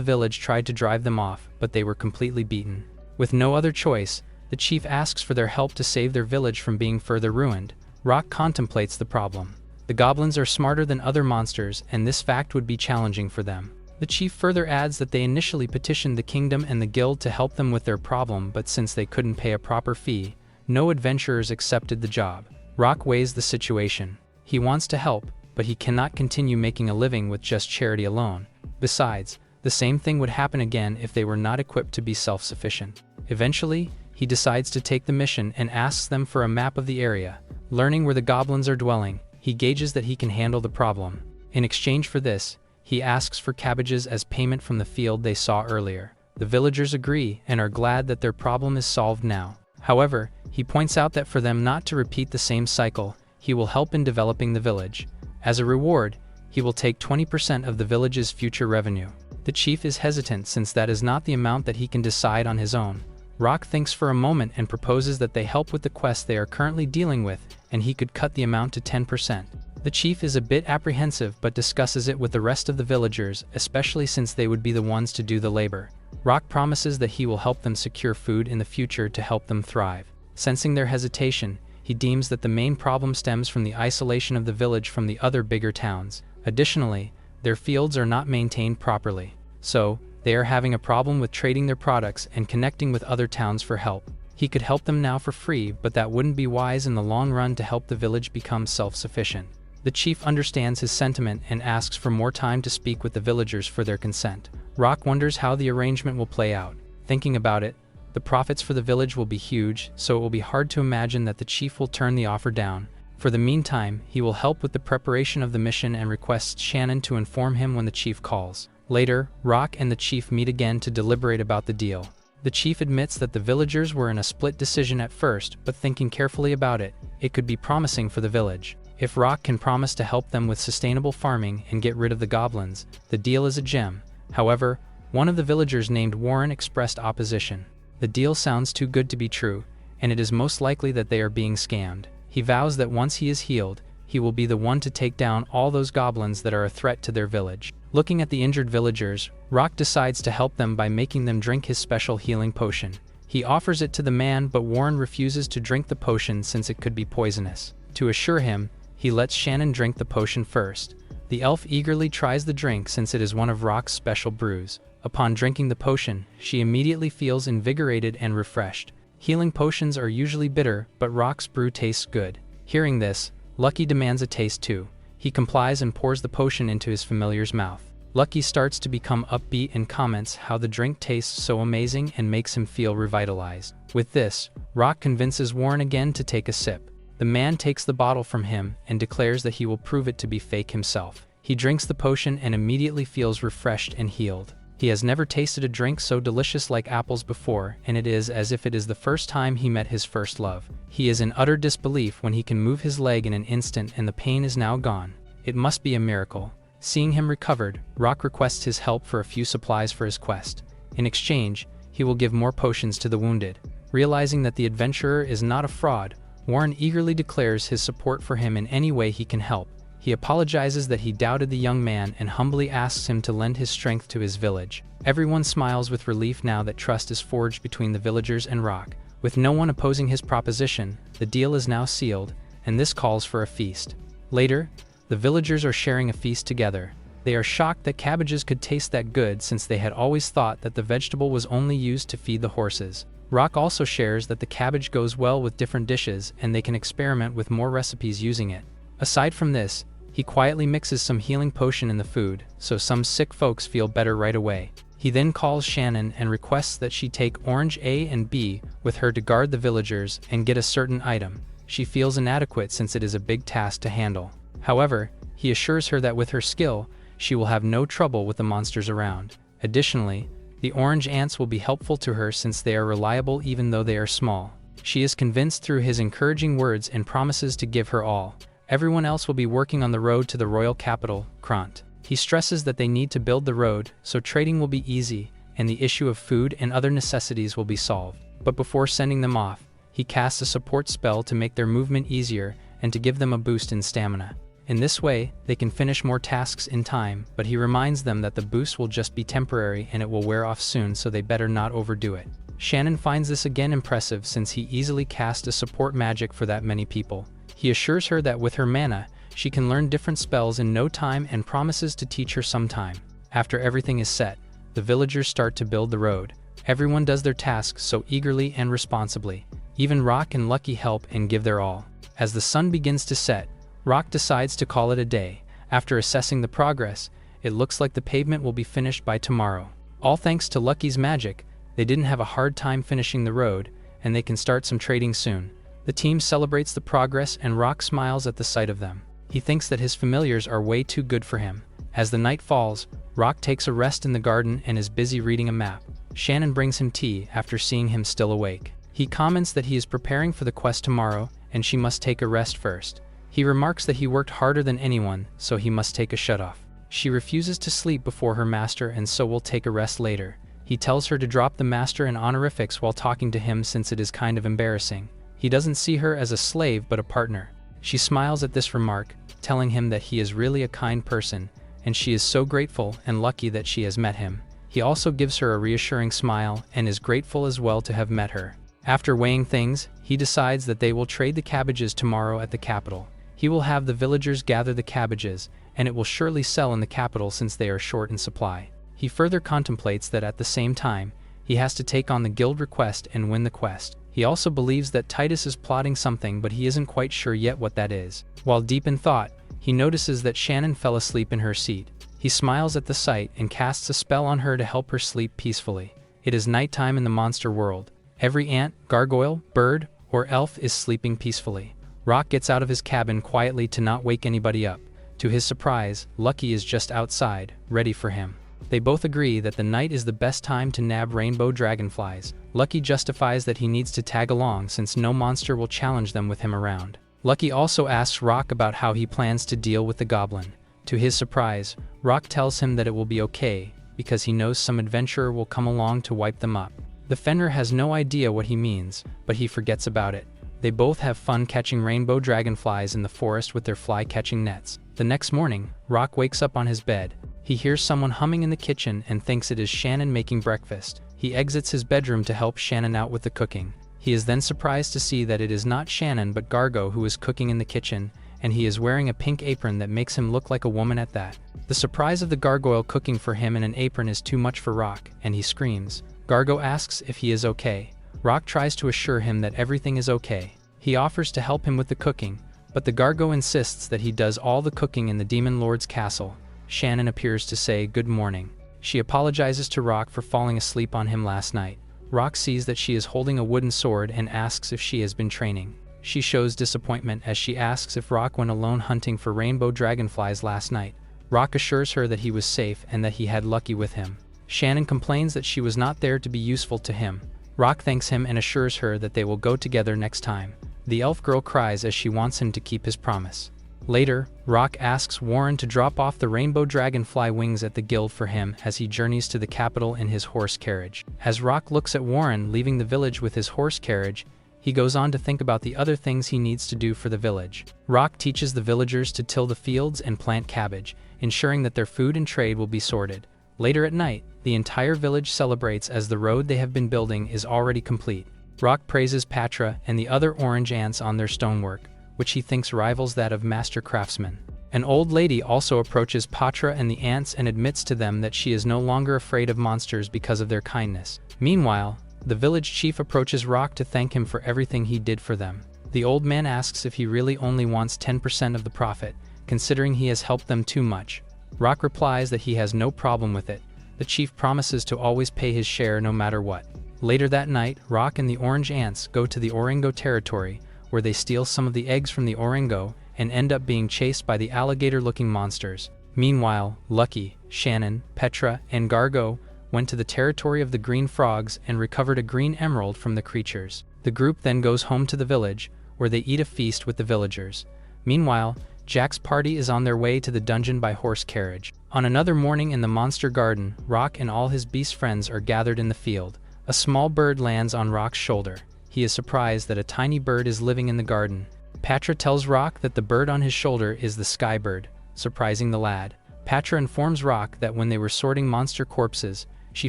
village tried to drive them off, but they were completely beaten. With no other choice, the chief asks for their help to save their village from being further ruined. Rock contemplates the problem. The goblins are smarter than other monsters, and this fact would be challenging for them. The chief further adds that they initially petitioned the kingdom and the guild to help them with their problem, but since they couldn't pay a proper fee, no adventurers accepted the job. Rock weighs the situation. He wants to help, but he cannot continue making a living with just charity alone. Besides, the same thing would happen again if they were not equipped to be self-sufficient. Eventually, he decides to take the mission and asks them for a map of the area. Learning where the goblins are dwelling, he gauges that he can handle the problem. In exchange for this, he asks for cabbages as payment from the field they saw earlier. The villagers agree and are glad that their problem is solved now. However, he points out that for them not to repeat the same cycle, he will help in developing the village. As a reward, he will take 20% of the village's future revenue. The chief is hesitant since that is not the amount that he can decide on his own. Rock thinks for a moment and proposes that they help with the quest they are currently dealing with, and he could cut the amount to 10%. The chief is a bit apprehensive but discusses it with the rest of the villagers, especially since they would be the ones to do the labor. Rock promises that he will help them secure food in the future to help them thrive. Sensing their hesitation, he deems that the main problem stems from the isolation of the village from the other bigger towns. Additionally, their fields are not maintained properly. So, they are having a problem with trading their products and connecting with other towns for help. He could help them now for free, but that wouldn't be wise in the long run to help the village become self-sufficient. The chief understands his sentiment and asks for more time to speak with the villagers for their consent. Rock wonders how the arrangement will play out. Thinking about it, the profits for the village will be huge, so it will be hard to imagine that the chief will turn the offer down. For the meantime, he will help with the preparation of the mission and requests Shannon to inform him when the chief calls. Later, Rock and the chief meet again to deliberate about the deal. The chief admits that the villagers were in a split decision at first, but thinking carefully about it, it could be promising for the village. If Rock can promise to help them with sustainable farming and get rid of the goblins, the deal is a gem. However, one of the villagers named Warren expressed opposition. The deal sounds too good to be true, and it is most likely that they are being scammed. He vows that once he is healed, he will be the one to take down all those goblins that are a threat to their village. Looking at the injured villagers, Rock decides to help them by making them drink his special healing potion. He offers it to the man, but Warren refuses to drink the potion since it could be poisonous. To assure him, he lets Shannon drink the potion first. The elf eagerly tries the drink since it is one of Rock's special brews. Upon drinking the potion, she immediately feels invigorated and refreshed. Healing potions are usually bitter, but Rock's brew tastes good. Hearing this, Lucky demands a taste too. He complies and pours the potion into his familiar's mouth. Lucky starts to become upbeat and comments how the drink tastes so amazing and makes him feel revitalized. With this, Rock convinces Warren again to take a sip. The man takes the bottle from him and declares that he will prove it to be fake himself. He drinks the potion and immediately feels refreshed and healed. He has never tasted a drink so delicious like apples before, and it is as if it is the first time he met his first love. He is in utter disbelief when he can move his leg in an instant and the pain is now gone. It must be a miracle. Seeing him recovered, Rock requests his help for a few supplies for his quest. In exchange, he will give more potions to the wounded. Realizing that the adventurer is not a fraud, Warren eagerly declares his support for him in any way he can help. He apologizes that he doubted the young man and humbly asks him to lend his strength to his village. Everyone smiles with relief now that trust is forged between the villagers and Rock. With no one opposing his proposition, the deal is now sealed, and this calls for a feast. Later, the villagers are sharing a feast together. They are shocked that cabbages could taste that good since they had always thought that the vegetable was only used to feed the horses. Rock also shares that the cabbage goes well with different dishes and they can experiment with more recipes using it. Aside from this, he quietly mixes some healing potion in the food, so some sick folks feel better right away. He then calls Shannon and requests that she take Orange A and B with her to guard the villagers and get a certain item. She feels inadequate since it is a big task to handle. However, he assures her that with her skill, she will have no trouble with the monsters around. Additionally, The orange ants will be helpful to her since they are reliable even though they are small. She is convinced through his encouraging words and promises to give her all. Everyone else will be working on the road to the royal capital, Krant. He stresses that they need to build the road, so trading will be easy, and the issue of food and other necessities will be solved. But before sending them off, he casts a support spell to make their movement easier and to give them a boost in stamina. In this way, they can finish more tasks in time, but he reminds them that the boost will just be temporary and it will wear off soon, so they better not overdo it. Shannon finds this again impressive since he easily cast a support magic for that many people. He assures her that with her mana, she can learn different spells in no time and promises to teach her sometime. After everything is set, the villagers start to build the road. Everyone does their tasks so eagerly and responsibly. Even Rock and Lucky help and give their all. As the sun begins to set, Rock decides to call it a day. After assessing the progress, it looks like the pavement will be finished by tomorrow. All thanks to Lucky's magic, they didn't have a hard time finishing the road, and they can start some trading soon. The team celebrates the progress and Rock smiles at the sight of them. He thinks that his familiars are way too good for him. As the night falls, Rock takes a rest in the garden and is busy reading a map. Shannon brings him tea after seeing him still awake. He comments that he is preparing for the quest tomorrow and she must take a rest first. He remarks that he worked harder than anyone, so he must take a shut-off. She refuses to sleep before her master and so will take a rest later. He tells her to drop the master and honorifics while talking to him since it is kind of embarrassing. He doesn't see her as a slave but a partner. She smiles at this remark, telling him that he is really a kind person, and she is so grateful and lucky that she has met him. He also gives her a reassuring smile and is grateful as well to have met her. After weighing things, he decides that they will trade the cabbages tomorrow at the capital. He will have the villagers gather the cabbages, and it will surely sell in the capital since they are short in supply. He further contemplates that at the same time, he has to take on the guild request and win the quest. He also believes that Titus is plotting something, but he isn't quite sure yet what that is. While deep in thought, he notices that Shannon fell asleep in her seat. He smiles at the sight and casts a spell on her to help her sleep peacefully. It is nighttime in the monster world. Every ant, gargoyle, bird, or elf is sleeping peacefully. Rock gets out of his cabin quietly to not wake anybody up. To his surprise, Lucky is just outside, ready for him. They both agree that the night is the best time to nab rainbow dragonflies. Lucky justifies that he needs to tag along since no monster will challenge them with him around. Lucky also asks Rock about how he plans to deal with the goblin. To his surprise, Rock tells him that it will be okay, because he knows some adventurer will come along to wipe them up. The Fenrir has no idea what he means, but he forgets about it. They both have fun catching rainbow dragonflies in the forest with their fly-catching nets. The next morning, Rock wakes up on his bed. He hears someone humming in the kitchen and thinks it is Shannon making breakfast. He exits his bedroom to help Shannon out with the cooking. He is then surprised to see that it is not Shannon but Gargo who is cooking in the kitchen, and he is wearing a pink apron that makes him look like a woman at that. The surprise of the gargoyle cooking for him in an apron is too much for Rock, and he screams. Gargo asks if he is okay. Rock tries to assure him that everything is okay. He offers to help him with the cooking, but the Gargo insists that he does all the cooking in the Demon Lord's castle. Shannon appears to say good morning. She apologizes to Rock for falling asleep on him last night. Rock sees that she is holding a wooden sword and asks if she has been training. She shows disappointment as she asks if Rock went alone hunting for rainbow dragonflies last night. Rock assures her that he was safe and that he had Lucky with him. Shannon complains that she was not there to be useful to him. Rock thanks him and assures her that they will go together next time. The elf girl cries as she wants him to keep his promise. Later, Rock asks Warren to drop off the rainbow dragonfly wings at the guild for him as he journeys to the capital in his horse carriage. As Rock looks at Warren leaving the village with his horse carriage, he goes on to think about the other things he needs to do for the village. Rock teaches the villagers to till the fields and plant cabbage, ensuring that their food and trade will be sorted. Later at night, the entire village celebrates as the road they have been building is already complete. Rock praises Patra and the other orange ants on their stonework, which he thinks rivals that of master craftsmen. An old lady also approaches Patra and the ants and admits to them that she is no longer afraid of monsters because of their kindness. Meanwhile, the village chief approaches Rock to thank him for everything he did for them. The old man asks if he really only wants 10% of the profit, considering he has helped them too much. Rock replies that he has no problem with it. The chief promises to always pay his share no matter what. Later that night, Rock and the orange ants go to the Oringo territory, where they steal some of the eggs from the Oringo and end up being chased by the alligator-looking monsters. Meanwhile, Lucky, Shannon, Petra, and Gargo went to the territory of the green frogs and recovered a green emerald from the creatures. The group then goes home to the village, where they eat a feast with the villagers. Meanwhile, Jack's party is on their way to the dungeon by horse carriage. On another morning in the monster garden, Rock and all his beast friends are gathered in the field. A small bird lands on Rock's shoulder. He is surprised that a tiny bird is living in the garden. Patra tells Rock that the bird on his shoulder is the sky bird, surprising the lad. Patra informs Rock that when they were sorting monster corpses, she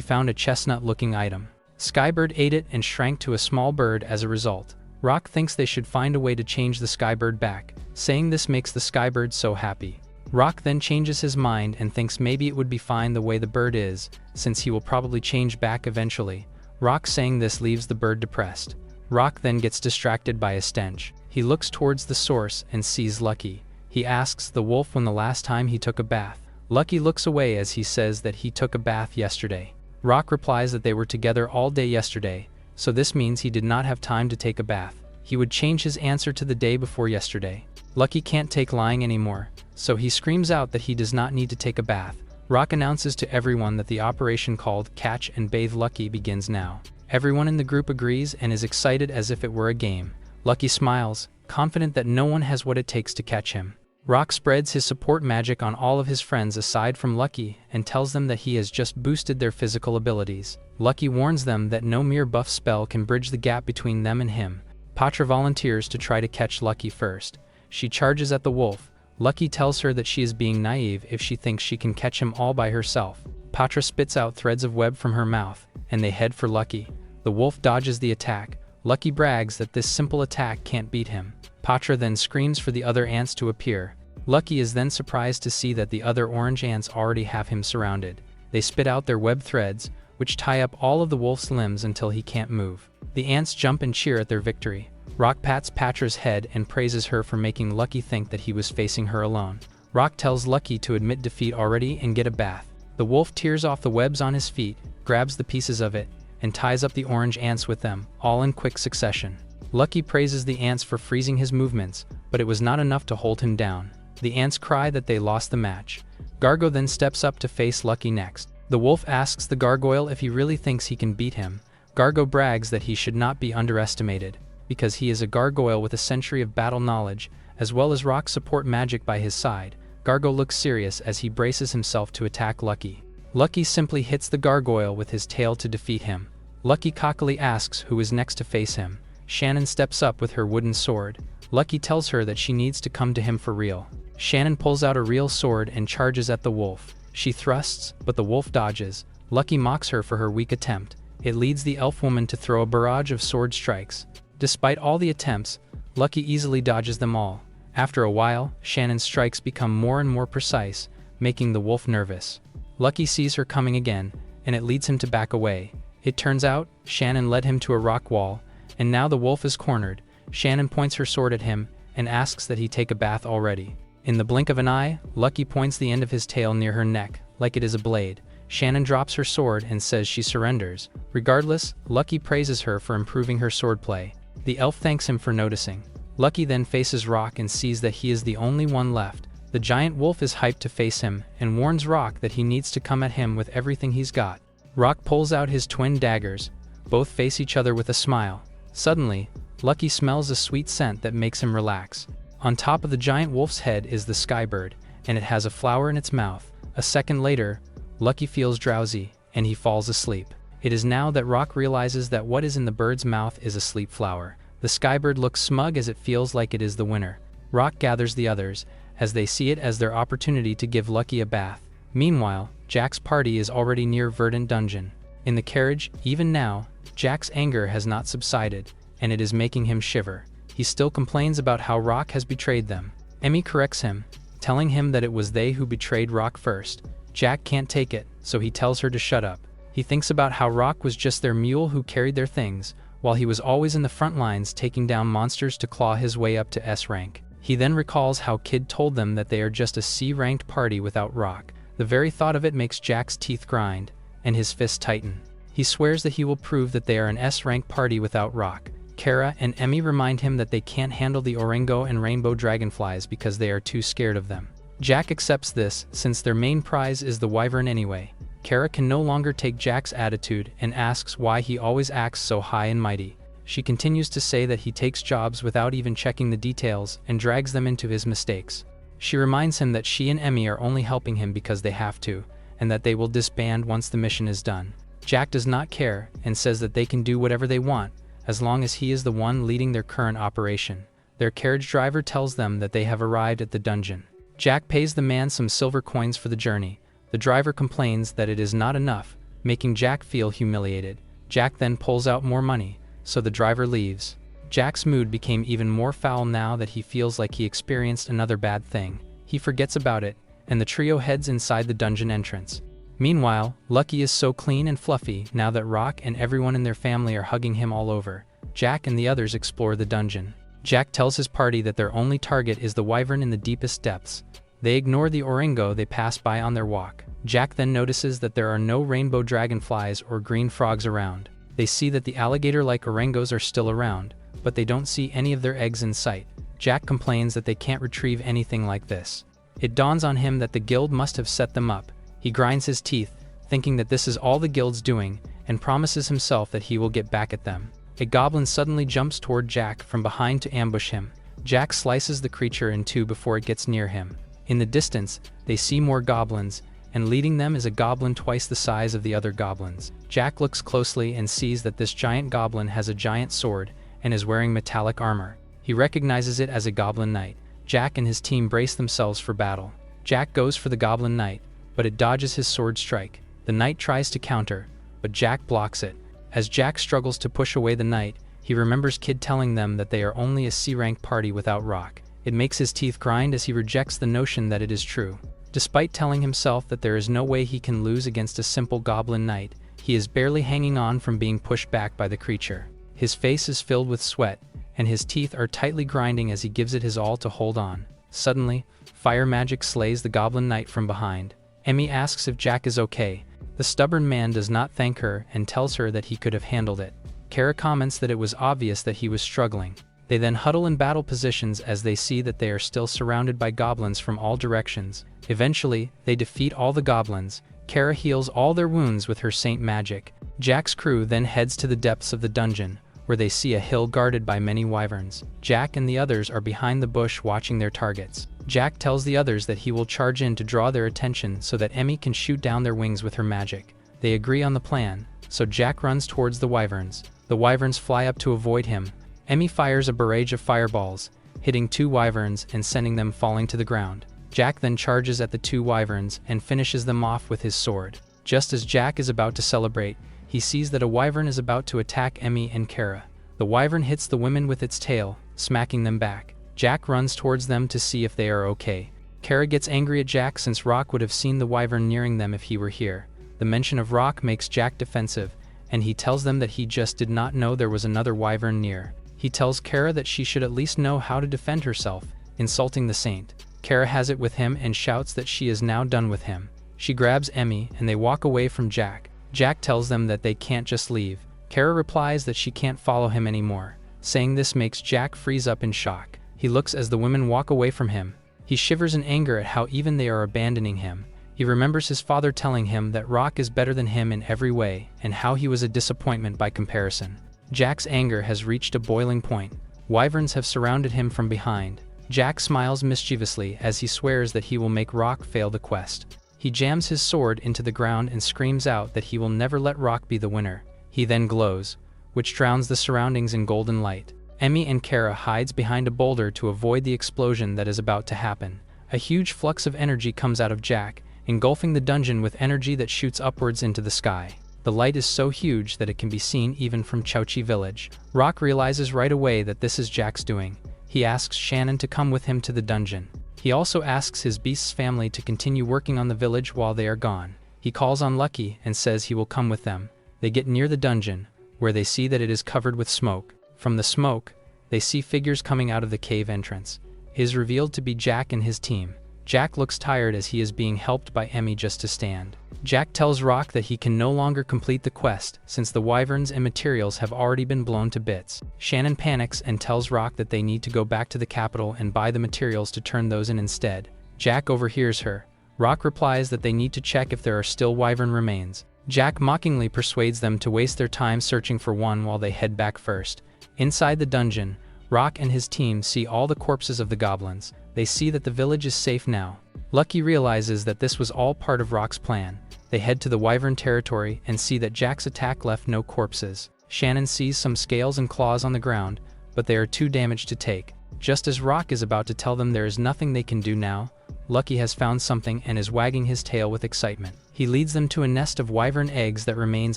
found a chestnut-looking item. Skybird ate it and shrank to a small bird as a result. Rock thinks they should find a way to change the skybird back, saying this makes the skybird so happy. Rock then changes his mind and thinks maybe it would be fine the way the bird is, since he will probably change back eventually. Rock saying this leaves the bird depressed. Rock then gets distracted by a stench. He looks towards the source and sees Lucky. He asks the wolf when the last time he took a bath. Lucky looks away as he says that he took a bath yesterday. Rock replies that they were together all day yesterday, so this means he did not have time to take a bath. He would change his answer to the day before yesterday. Lucky can't take lying anymore, so he screams out that he does not need to take a bath. Rock announces to everyone that the operation called Catch and Bathe Lucky begins now. Everyone in the group agrees and is excited as if it were a game. Lucky smiles, confident that no one has what it takes to catch him. Rock spreads his support magic on all of his friends aside from Lucky and tells them that he has just boosted their physical abilities. Lucky warns them that no mere buff spell can bridge the gap between them and him. Patra volunteers to try to catch Lucky first. She charges at the wolf. Lucky tells her that she is being naive if she thinks she can catch him all by herself. Patra spits out threads of web from her mouth, and they head for Lucky. The wolf dodges the attack. Lucky brags that this simple attack can't beat him. Patra then screams for the other ants to appear. Lucky is then surprised to see that the other orange ants already have him surrounded. They spit out their web threads, which tie up all of the wolf's limbs until he can't move. The ants jump and cheer at their victory. Rock pats Patra's head and praises her for making Lucky think that he was facing her alone. Rock tells Lucky to admit defeat already and get a bath. The wolf tears off the webs on his feet, grabs the pieces of it, and ties up the orange ants with them, all in quick succession. Lucky praises the ants for freezing his movements, but it was not enough to hold him down. The ants cry that they lost the match. Gargo then steps up to face Lucky next. The wolf asks the gargoyle if he really thinks he can beat him. Gargo brags that he should not be underestimated, because he is a gargoyle with a century of battle knowledge, as well as rock support magic by his side. Gargo looks serious as he braces himself to attack Lucky. Lucky simply hits the gargoyle with his tail to defeat him. Lucky cockily asks who is next to face him. Shannon steps up with her wooden sword. Lucky tells her that she needs to come to him for real. Shannon pulls out a real sword and charges at the wolf. She thrusts, but the wolf dodges. Lucky mocks her for her weak attempt. It leads the elf woman to throw a barrage of sword strikes. Despite all the attempts, Lucky easily dodges them all. After a while, Shannon's strikes become more and more precise, making the wolf nervous. Lucky sees her coming again, and it leads him to back away. It turns out, Shannon led him to a rock wall, and now the wolf is cornered. Shannon points her sword at him, and asks that he take a bath already. In the blink of an eye, Lucky points the end of his tail near her neck, like it is a blade. Shannon drops her sword and says she surrenders. Regardless, Lucky praises her for improving her swordplay. The elf thanks him for noticing. Lucky then faces Rock and sees that he is the only one left. The giant wolf is hyped to face him, and warns Rock that he needs to come at him with everything he's got. Rock pulls out his twin daggers. Both face each other with a smile. Suddenly, Lucky smells a sweet scent that makes him relax. On top of the giant wolf's head is the skybird, and it has a flower in its mouth. A second later, Lucky feels drowsy, and he falls asleep. It is now that Rock realizes that what is in the bird's mouth is a sleep flower. The skybird looks smug as it feels like it is the winner. Rock gathers the others, as they see it as their opportunity to give Lucky a bath. Meanwhile, Jack's party is already near Verdant Dungeon. In the carriage, even now, Jack's anger has not subsided, and it is making him shiver. He still complains about how Rock has betrayed them. Emmy corrects him, telling him that it was they who betrayed Rock first. Jack can't take it, so he tells her to shut up. He thinks about how Rock was just their mule who carried their things, while he was always in the front lines taking down monsters to claw his way up to S rank. He then recalls how Kid told them that they are just a C-ranked party without Rock. The very thought of it makes Jack's teeth grind, and his fists tighten. He swears that he will prove that they are an S-rank party without Rock. Cara and Emmy remind him that they can't handle the Orango and Rainbow Dragonflies because they are too scared of them. Jack accepts this, since their main prize is the wyvern anyway. Cara can no longer take Jack's attitude and asks why he always acts so high and mighty. She continues to say that he takes jobs without even checking the details and drags them into his mistakes. She reminds him that she and Emmy are only helping him because they have to, and that they will disband once the mission is done. Jack does not care and says that they can do whatever they want, as long as he is the one leading their current operation. Their carriage driver tells them that they have arrived at the dungeon. Jack pays the man some silver coins for the journey. The driver complains that it is not enough, making Jack feel humiliated. Jack then pulls out more money, so the driver leaves. Jack's mood became even more foul now that he feels like he experienced another bad thing. He forgets about it, and the trio heads inside the dungeon entrance. Meanwhile, Lucky is so clean and fluffy now that Rock and everyone in their family are hugging him all over. Jack and the others explore the dungeon. Jack tells his party that their only target is the wyvern in the deepest depths. They ignore the oringo they pass by on their walk. Jack then notices that there are no rainbow dragonflies or green frogs around. They see that the alligator-like orangos are still around, but they don't see any of their eggs in sight. Jack complains that they can't retrieve anything like this. It dawns on him that the guild must have set them up. He grinds his teeth, thinking that this is all the guild's doing, and promises himself that he will get back at them. A goblin suddenly jumps toward Jack from behind to ambush him. Jack slices the creature in two before it gets near him. In the distance, they see more goblins, and leading them is a goblin twice the size of the other goblins. Jack looks closely and sees that this giant goblin has a giant sword and is wearing metallic armor. He recognizes it as a goblin knight. Jack and his team brace themselves for battle. Jack goes for the goblin knight, but it dodges his sword strike. The knight tries to counter, but Jack blocks it. As Jack struggles to push away the knight, he remembers Kid telling them that they are only a C-rank party without Rock. It makes his teeth grind as he rejects the notion that it is true. Despite telling himself that there is no way he can lose against a simple goblin knight, he is barely hanging on from being pushed back by the creature. His face is filled with sweat, and his teeth are tightly grinding as he gives it his all to hold on. Suddenly, fire magic slays the goblin knight from behind. Emmy asks if Jack is okay. The stubborn man does not thank her and tells her that he could have handled it. Cara comments that it was obvious that he was struggling. They then huddle in battle positions as they see that they are still surrounded by goblins from all directions. Eventually, they defeat all the goblins. Cara heals all their wounds with her saint magic. Jack's crew then heads to the depths of the dungeon, where they see a hill guarded by many wyverns. Jack and the others are behind the bush watching their targets. Jack tells the others that he will charge in to draw their attention so that Emmy can shoot down their wings with her magic. They agree on the plan, so Jack runs towards the wyverns. The wyverns fly up to avoid him. Emmy fires a barrage of fireballs, hitting two wyverns and sending them falling to the ground. Jack then charges at the two wyverns and finishes them off with his sword. Just as Jack is about to celebrate, he sees that a wyvern is about to attack Emmy and Cara. The wyvern hits the women with its tail, smacking them back. Jack runs towards them to see if they are okay. Cara gets angry at Jack since Rock would have seen the wyvern nearing them if he were here. The mention of Rock makes Jack defensive, and he tells them that he just did not know there was another wyvern near. He tells Cara that she should at least know how to defend herself, insulting the saint. Cara has it with him and shouts that she is now done with him. She grabs Emmy and they walk away from Jack. Jack tells them that they can't just leave. Cara replies that she can't follow him anymore. Saying this makes Jack freeze up in shock. He looks as the women walk away from him. He shivers in anger at how even they are abandoning him. He remembers his father telling him that Rock is better than him in every way and how he was a disappointment by comparison. Jack's anger has reached a boiling point. Wyverns have surrounded him from behind. Jack smiles mischievously as he swears that he will make Rock fail the quest. He jams his sword into the ground and screams out that he will never let Rock be the winner. He then glows, which drowns the surroundings in golden light. Emmy and Cara hides behind a boulder to avoid the explosion that is about to happen. A huge flux of energy comes out of Jack, engulfing the dungeon with energy that shoots upwards into the sky. The light is so huge that it can be seen even from Chowchi village. Rock realizes right away that this is Jack's doing. He asks Shannon to come with him to the dungeon. He also asks his beast's family to continue working on the village while they are gone. He calls on Lucky and says he will come with them. They get near the dungeon, where they see that it is covered with smoke. From the smoke, they see figures coming out of the cave entrance. It is revealed to be Jack and his team. Jack looks tired as he is being helped by Emmy just to stand. Jack tells Rock that he can no longer complete the quest since the wyverns and materials have already been blown to bits. Shannon panics and tells Rock that they need to go back to the capital and buy the materials to turn those in instead. Jack overhears her. Rock replies that they need to check if there are still wyvern remains. Jack mockingly persuades them to waste their time searching for one while they head back first. Inside the dungeon, Rock and his team see all the corpses of the goblins. They see that the village is safe now. Lucky realizes that this was all part of Rock's plan. They head to the wyvern territory and see that Jack's attack left no corpses. Shannon sees some scales and claws on the ground, but they are too damaged to take. Just as Rock is about to tell them there is nothing they can do now, Lucky has found something and is wagging his tail with excitement. He leads them to a nest of wyvern eggs that remains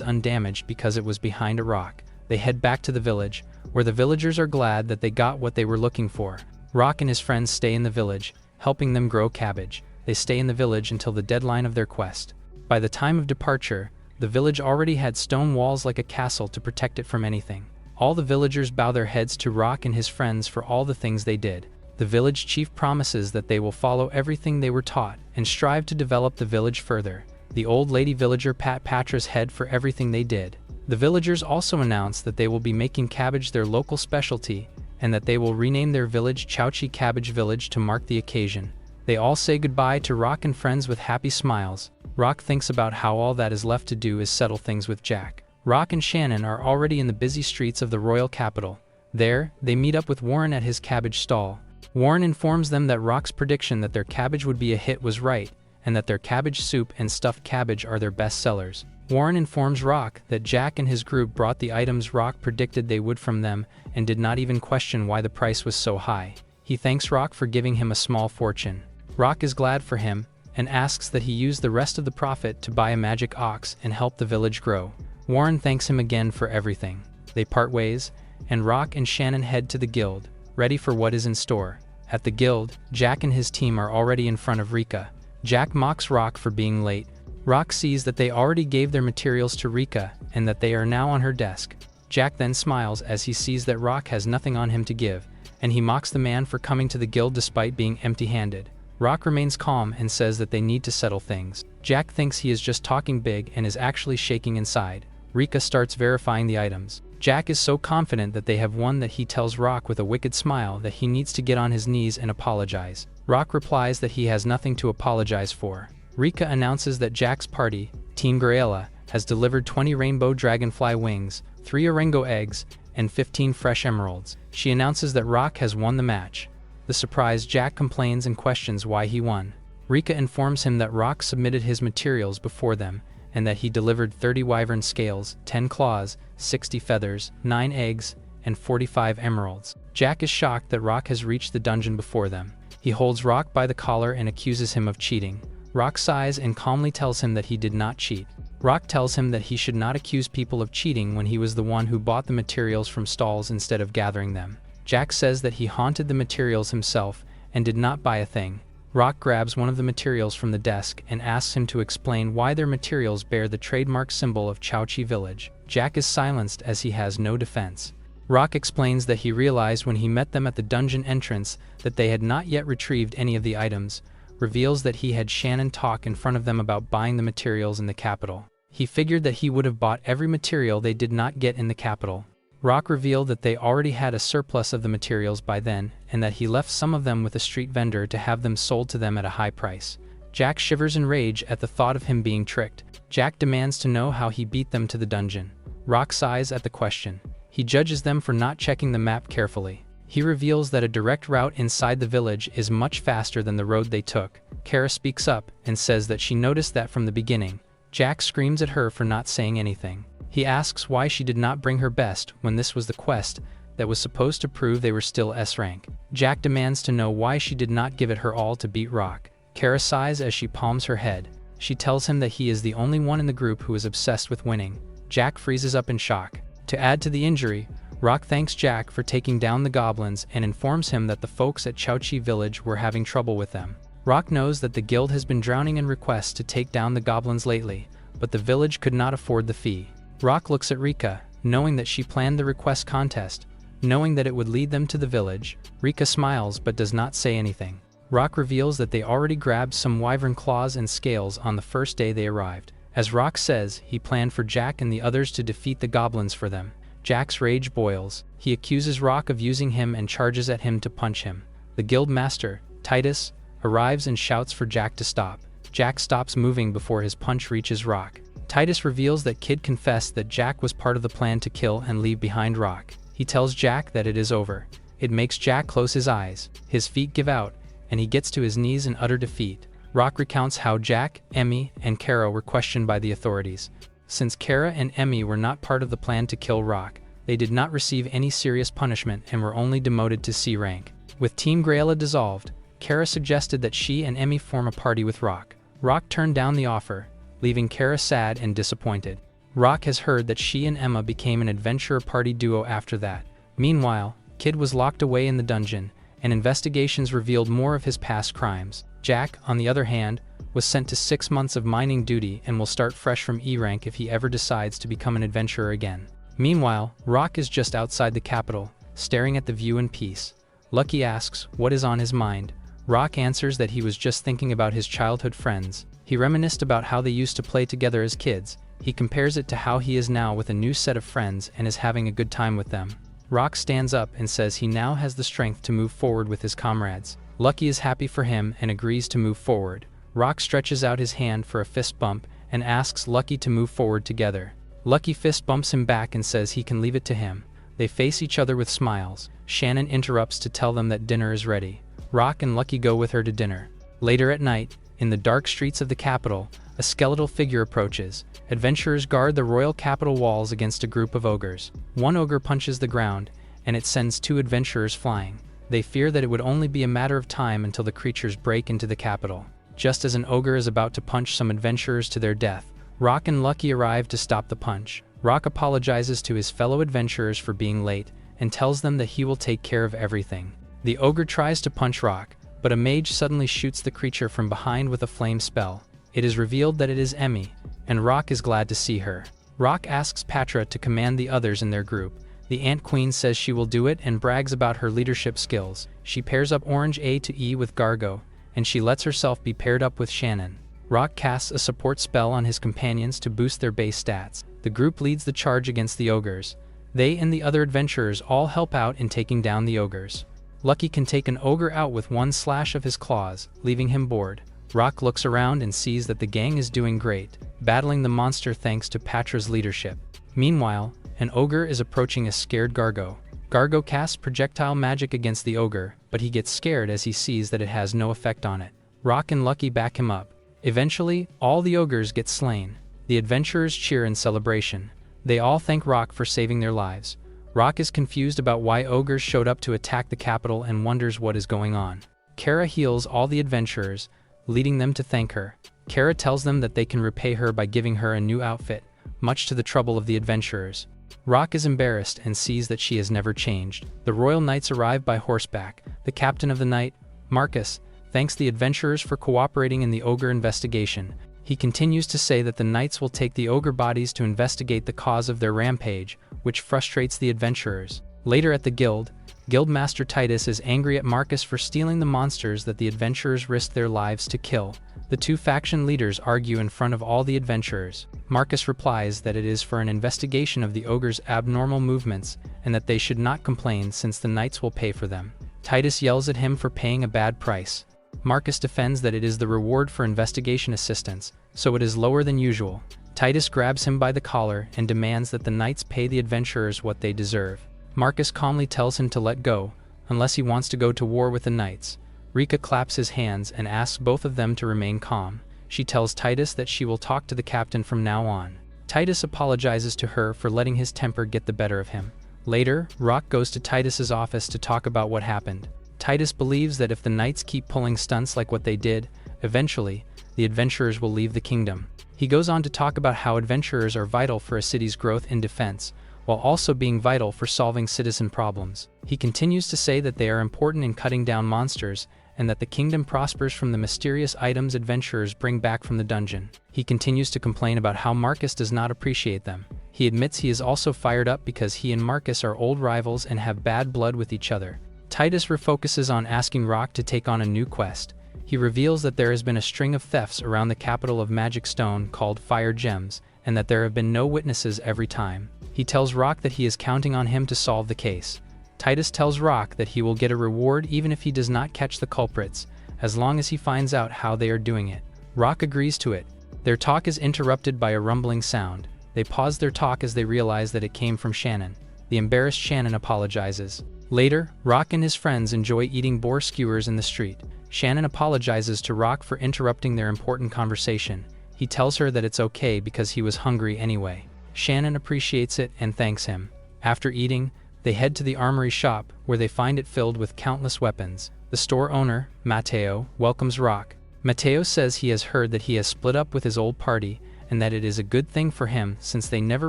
undamaged because it was behind a rock. They head back to the village, where the villagers are glad that they got what they were looking for. Rock and his friends stay in the village, helping them grow cabbage. They stay in the village until the deadline of their quest. By the time of departure, the village already had stone walls like a castle to protect it from anything. All the villagers bow their heads to Rock and his friends for all the things they did. The village chief promises that they will follow everything they were taught and strive to develop the village further. The old lady villager pat Patra's head for everything they did. The villagers also announce that they will be making cabbage their local specialty and that they will rename their village Chowchi Cabbage Village to mark the occasion. They all say goodbye to Rock and friends with happy smiles. Rock thinks about how all that is left to do is settle things with Jack. Rock and Shannon are already in the busy streets of the royal capital. There, they meet up with Warren at his cabbage stall. Warren informs them that Rock's prediction that their cabbage would be a hit was right, and that their cabbage soup and stuffed cabbage are their best sellers. Warren informs Rock that Jack and his group brought the items Rock predicted they would from them and did not even question why the price was so high. He thanks Rock for giving him a small fortune. Rock is glad for him and asks that he use the rest of the profit to buy a magic ox and help the village grow. Warren thanks him again for everything. They part ways, and Rock and Shannon head to the guild, ready for what is in store. At the guild, Jack and his team are already in front of Rika. Jack mocks Rock for being late. Rock sees that they already gave their materials to Rika and that they are now on her desk. Jack then smiles as he sees that Rock has nothing on him to give, and he mocks the man for coming to the guild despite being empty-handed. Rock remains calm and says that they need to settle things. Jack thinks he is just talking big and is actually shaking inside. Rika starts verifying the items. Jack is so confident that they have won that he tells Rock with a wicked smile that he needs to get on his knees and apologize. Rock replies that he has nothing to apologize for. Rika announces that Jack's party, Team Gargoyle, has delivered 20 rainbow dragonfly wings, 3 orango eggs, and 15 fresh emeralds. She announces that Rock has won the match. The surprised Jack complains and questions why he won. Rika informs him that Rock submitted his materials before them, and that he delivered 30 wyvern scales, 10 claws, 60 feathers, 9 eggs, and 45 emeralds. Jack is shocked that Rock has reached the dungeon before them. He holds Rock by the collar and accuses him of cheating. Rock sighs and calmly tells him that he did not cheat. Rock tells him that he should not accuse people of cheating when he was the one who bought the materials from stalls instead of gathering them. Jack says that he haunted the materials himself and did not buy a thing. Rock grabs one of the materials from the desk and asks him to explain why their materials bear the trademark symbol of Chowchi Village. Jack is silenced as he has no defense. Rock explains that he realized when he met them at the dungeon entrance that they had not yet retrieved any of the items, reveals that he had Shannon talk in front of them about buying the materials in the capital. He figured that he would have bought every material they did not get in the capital. Rock revealed that they already had a surplus of the materials by then, and that he left some of them with a street vendor to have them sold to them at a high price. Jack shivers in rage at the thought of him being tricked. Jack demands to know how he beat them to the dungeon. Rock sighs at the question. He judges them for not checking the map carefully. He reveals that a direct route inside the village is much faster than the road they took. Cara speaks up and says that she noticed that from the beginning. Jack screams at her for not saying anything. He asks why she did not bring her best when this was the quest that was supposed to prove they were still S rank. Jack demands to know why she did not give it her all to beat Rock. Cara sighs as she palms her head. She tells him that he is the only one in the group who is obsessed with winning. Jack freezes up in shock. To add to the injury, Rock thanks Jack for taking down the goblins and informs him that the folks at Chowchi Village were having trouble with them. Rock knows that the guild has been drowning in requests to take down the goblins lately, but the village could not afford the fee. Rock looks at Rika, knowing that she planned the request contest, knowing that it would lead them to the village. Rika smiles but does not say anything. Rock reveals that they already grabbed some wyvern claws and scales on the first day they arrived. As Rock says, he planned for Jack and the others to defeat the goblins for them. Jack's rage boils. He accuses Rock of using him and charges at him to punch him. The guild master, Titus, arrives and shouts for Jack to stop. Jack stops moving before his punch reaches Rock. Titus reveals that Kid confessed that Jack was part of the plan to kill and leave behind Rock. He tells Jack that it is over. It makes Jack close his eyes, his feet give out, and he gets to his knees in utter defeat. Rock recounts how Jack, Emmy, and Cara were questioned by the authorities. Since Cara and Emmy were not part of the plan to kill Rock, they did not receive any serious punishment and were only demoted to C rank. With Team Grayla dissolved, Cara suggested that she and Emmy form a party with Rock. Rock turned down the offer, leaving Cara sad and disappointed. Rock has heard that she and Emma became an adventurer party duo after that. Meanwhile, Kid was locked away in the dungeon, and investigations revealed more of his past crimes. Jack, on the other hand, was sent to 6 months of mining duty and will start fresh from E rank if he ever decides to become an adventurer again. Meanwhile, Rock is just outside the capital, staring at the view in peace. Lucky asks what is on his mind. Rock answers that he was just thinking about his childhood friends. He reminisced about how they used to play together as kids. He compares it to how he is now with a new set of friends and is having a good time with them. Rock stands up and says he now has the strength to move forward with his comrades. Lucky is happy for him and agrees to move forward. Rock stretches out his hand for a fist bump and asks Lucky to move forward together. Lucky fist bumps him back and says he can leave it to him. They face each other with smiles. Shannon interrupts to tell them that dinner is ready. Rock and Lucky go with her to dinner. Later at night, in the dark streets of the capital, a skeletal figure approaches. Adventurers guard the royal capital walls against a group of ogres. One ogre punches the ground, and it sends 2 adventurers flying. They fear that it would only be a matter of time until the creatures break into the capital. Just as an ogre is about to punch some adventurers to their death, Rock and Lucky arrive to stop the punch. Rock apologizes to his fellow adventurers for being late and tells them that he will take care of everything. The ogre tries to punch Rock, but a mage suddenly shoots the creature from behind with a flame spell. It is revealed that it is Emmy, and Rock is glad to see her. Rock asks Patra to command the others in their group. The Ant Queen says she will do it and brags about her leadership skills. She pairs up Orange A to E with Gargo, and she lets herself be paired up with Shannon. Rock casts a support spell on his companions to boost their base stats. The group leads the charge against the ogres. They and the other adventurers all help out in taking down the ogres. Lucky can take an ogre out with one slash of his claws, leaving him bored. Rock looks around and sees that the gang is doing great, battling the monster thanks to Patra's leadership. Meanwhile, an ogre is approaching a scared Gargo. Gargo casts projectile magic against the ogre, but he gets scared as he sees that it has no effect on it. Rock and Lucky back him up. Eventually, all the ogres get slain. The adventurers cheer in celebration. They all thank Rock for saving their lives. Rock is confused about why ogres showed up to attack the capital and wonders what is going on. Cara heals all the adventurers, leading them to thank her. Cara tells them that they can repay her by giving her a new outfit, much to the trouble of the adventurers. Rock is embarrassed and sees that she has never changed. The royal knights arrive by horseback. The captain of the night, Marcus, thanks the adventurers for cooperating in the ogre investigation. He continues to say that the knights will take the ogre bodies to investigate the cause of their rampage, which frustrates the adventurers. Later at the guild, Guildmaster Titus is angry at Marcus for stealing the monsters that the adventurers risked their lives to kill. The 2 faction leaders argue in front of all the adventurers. Marcus replies that it is for an investigation of the ogre's abnormal movements and that they should not complain since the knights will pay for them. Titus yells at him for paying a bad price. Marcus defends that it is the reward for investigation assistance, so it is lower than usual. Titus grabs him by the collar and demands that the knights pay the adventurers what they deserve. Marcus calmly tells him to let go, unless he wants to go to war with the knights. Rika claps his hands and asks both of them to remain calm. She tells Titus that she will talk to the captain from now on. Titus apologizes to her for letting his temper get the better of him. Later, Rock goes to Titus's office to talk about what happened. Titus believes that if the knights keep pulling stunts like what they did, eventually, the adventurers will leave the kingdom. He goes on to talk about how adventurers are vital for a city's growth and defense, while also being vital for solving citizen problems. He continues to say that they are important in cutting down monsters, and that the kingdom prospers from the mysterious items adventurers bring back from the dungeon. He continues to complain about how Marcus does not appreciate them. He admits he is also fired up because he and Marcus are old rivals and have bad blood with each other. Titus refocuses on asking Rock to take on a new quest. He reveals that there has been a string of thefts around the capital of Magic Stone called Fire Gems, and that there have been no witnesses every time. He tells Rock that he is counting on him to solve the case. Titus tells Rock that he will get a reward even if he does not catch the culprits, as long as he finds out how they are doing it. Rock agrees to it. Their talk is interrupted by a rumbling sound. They pause their talk as they realize that it came from Shannon. The embarrassed Shannon apologizes. Later, Rock and his friends enjoy eating boar skewers in the street. Shannon apologizes to Rock for interrupting their important conversation. He tells her that it's okay because he was hungry anyway. Shannon appreciates it and thanks him. After eating, they head to the armory shop, where they find it filled with countless weapons. The store owner, Mateo, welcomes Rock. Mateo says he has heard that he has split up with his old party, and that it is a good thing for him since they never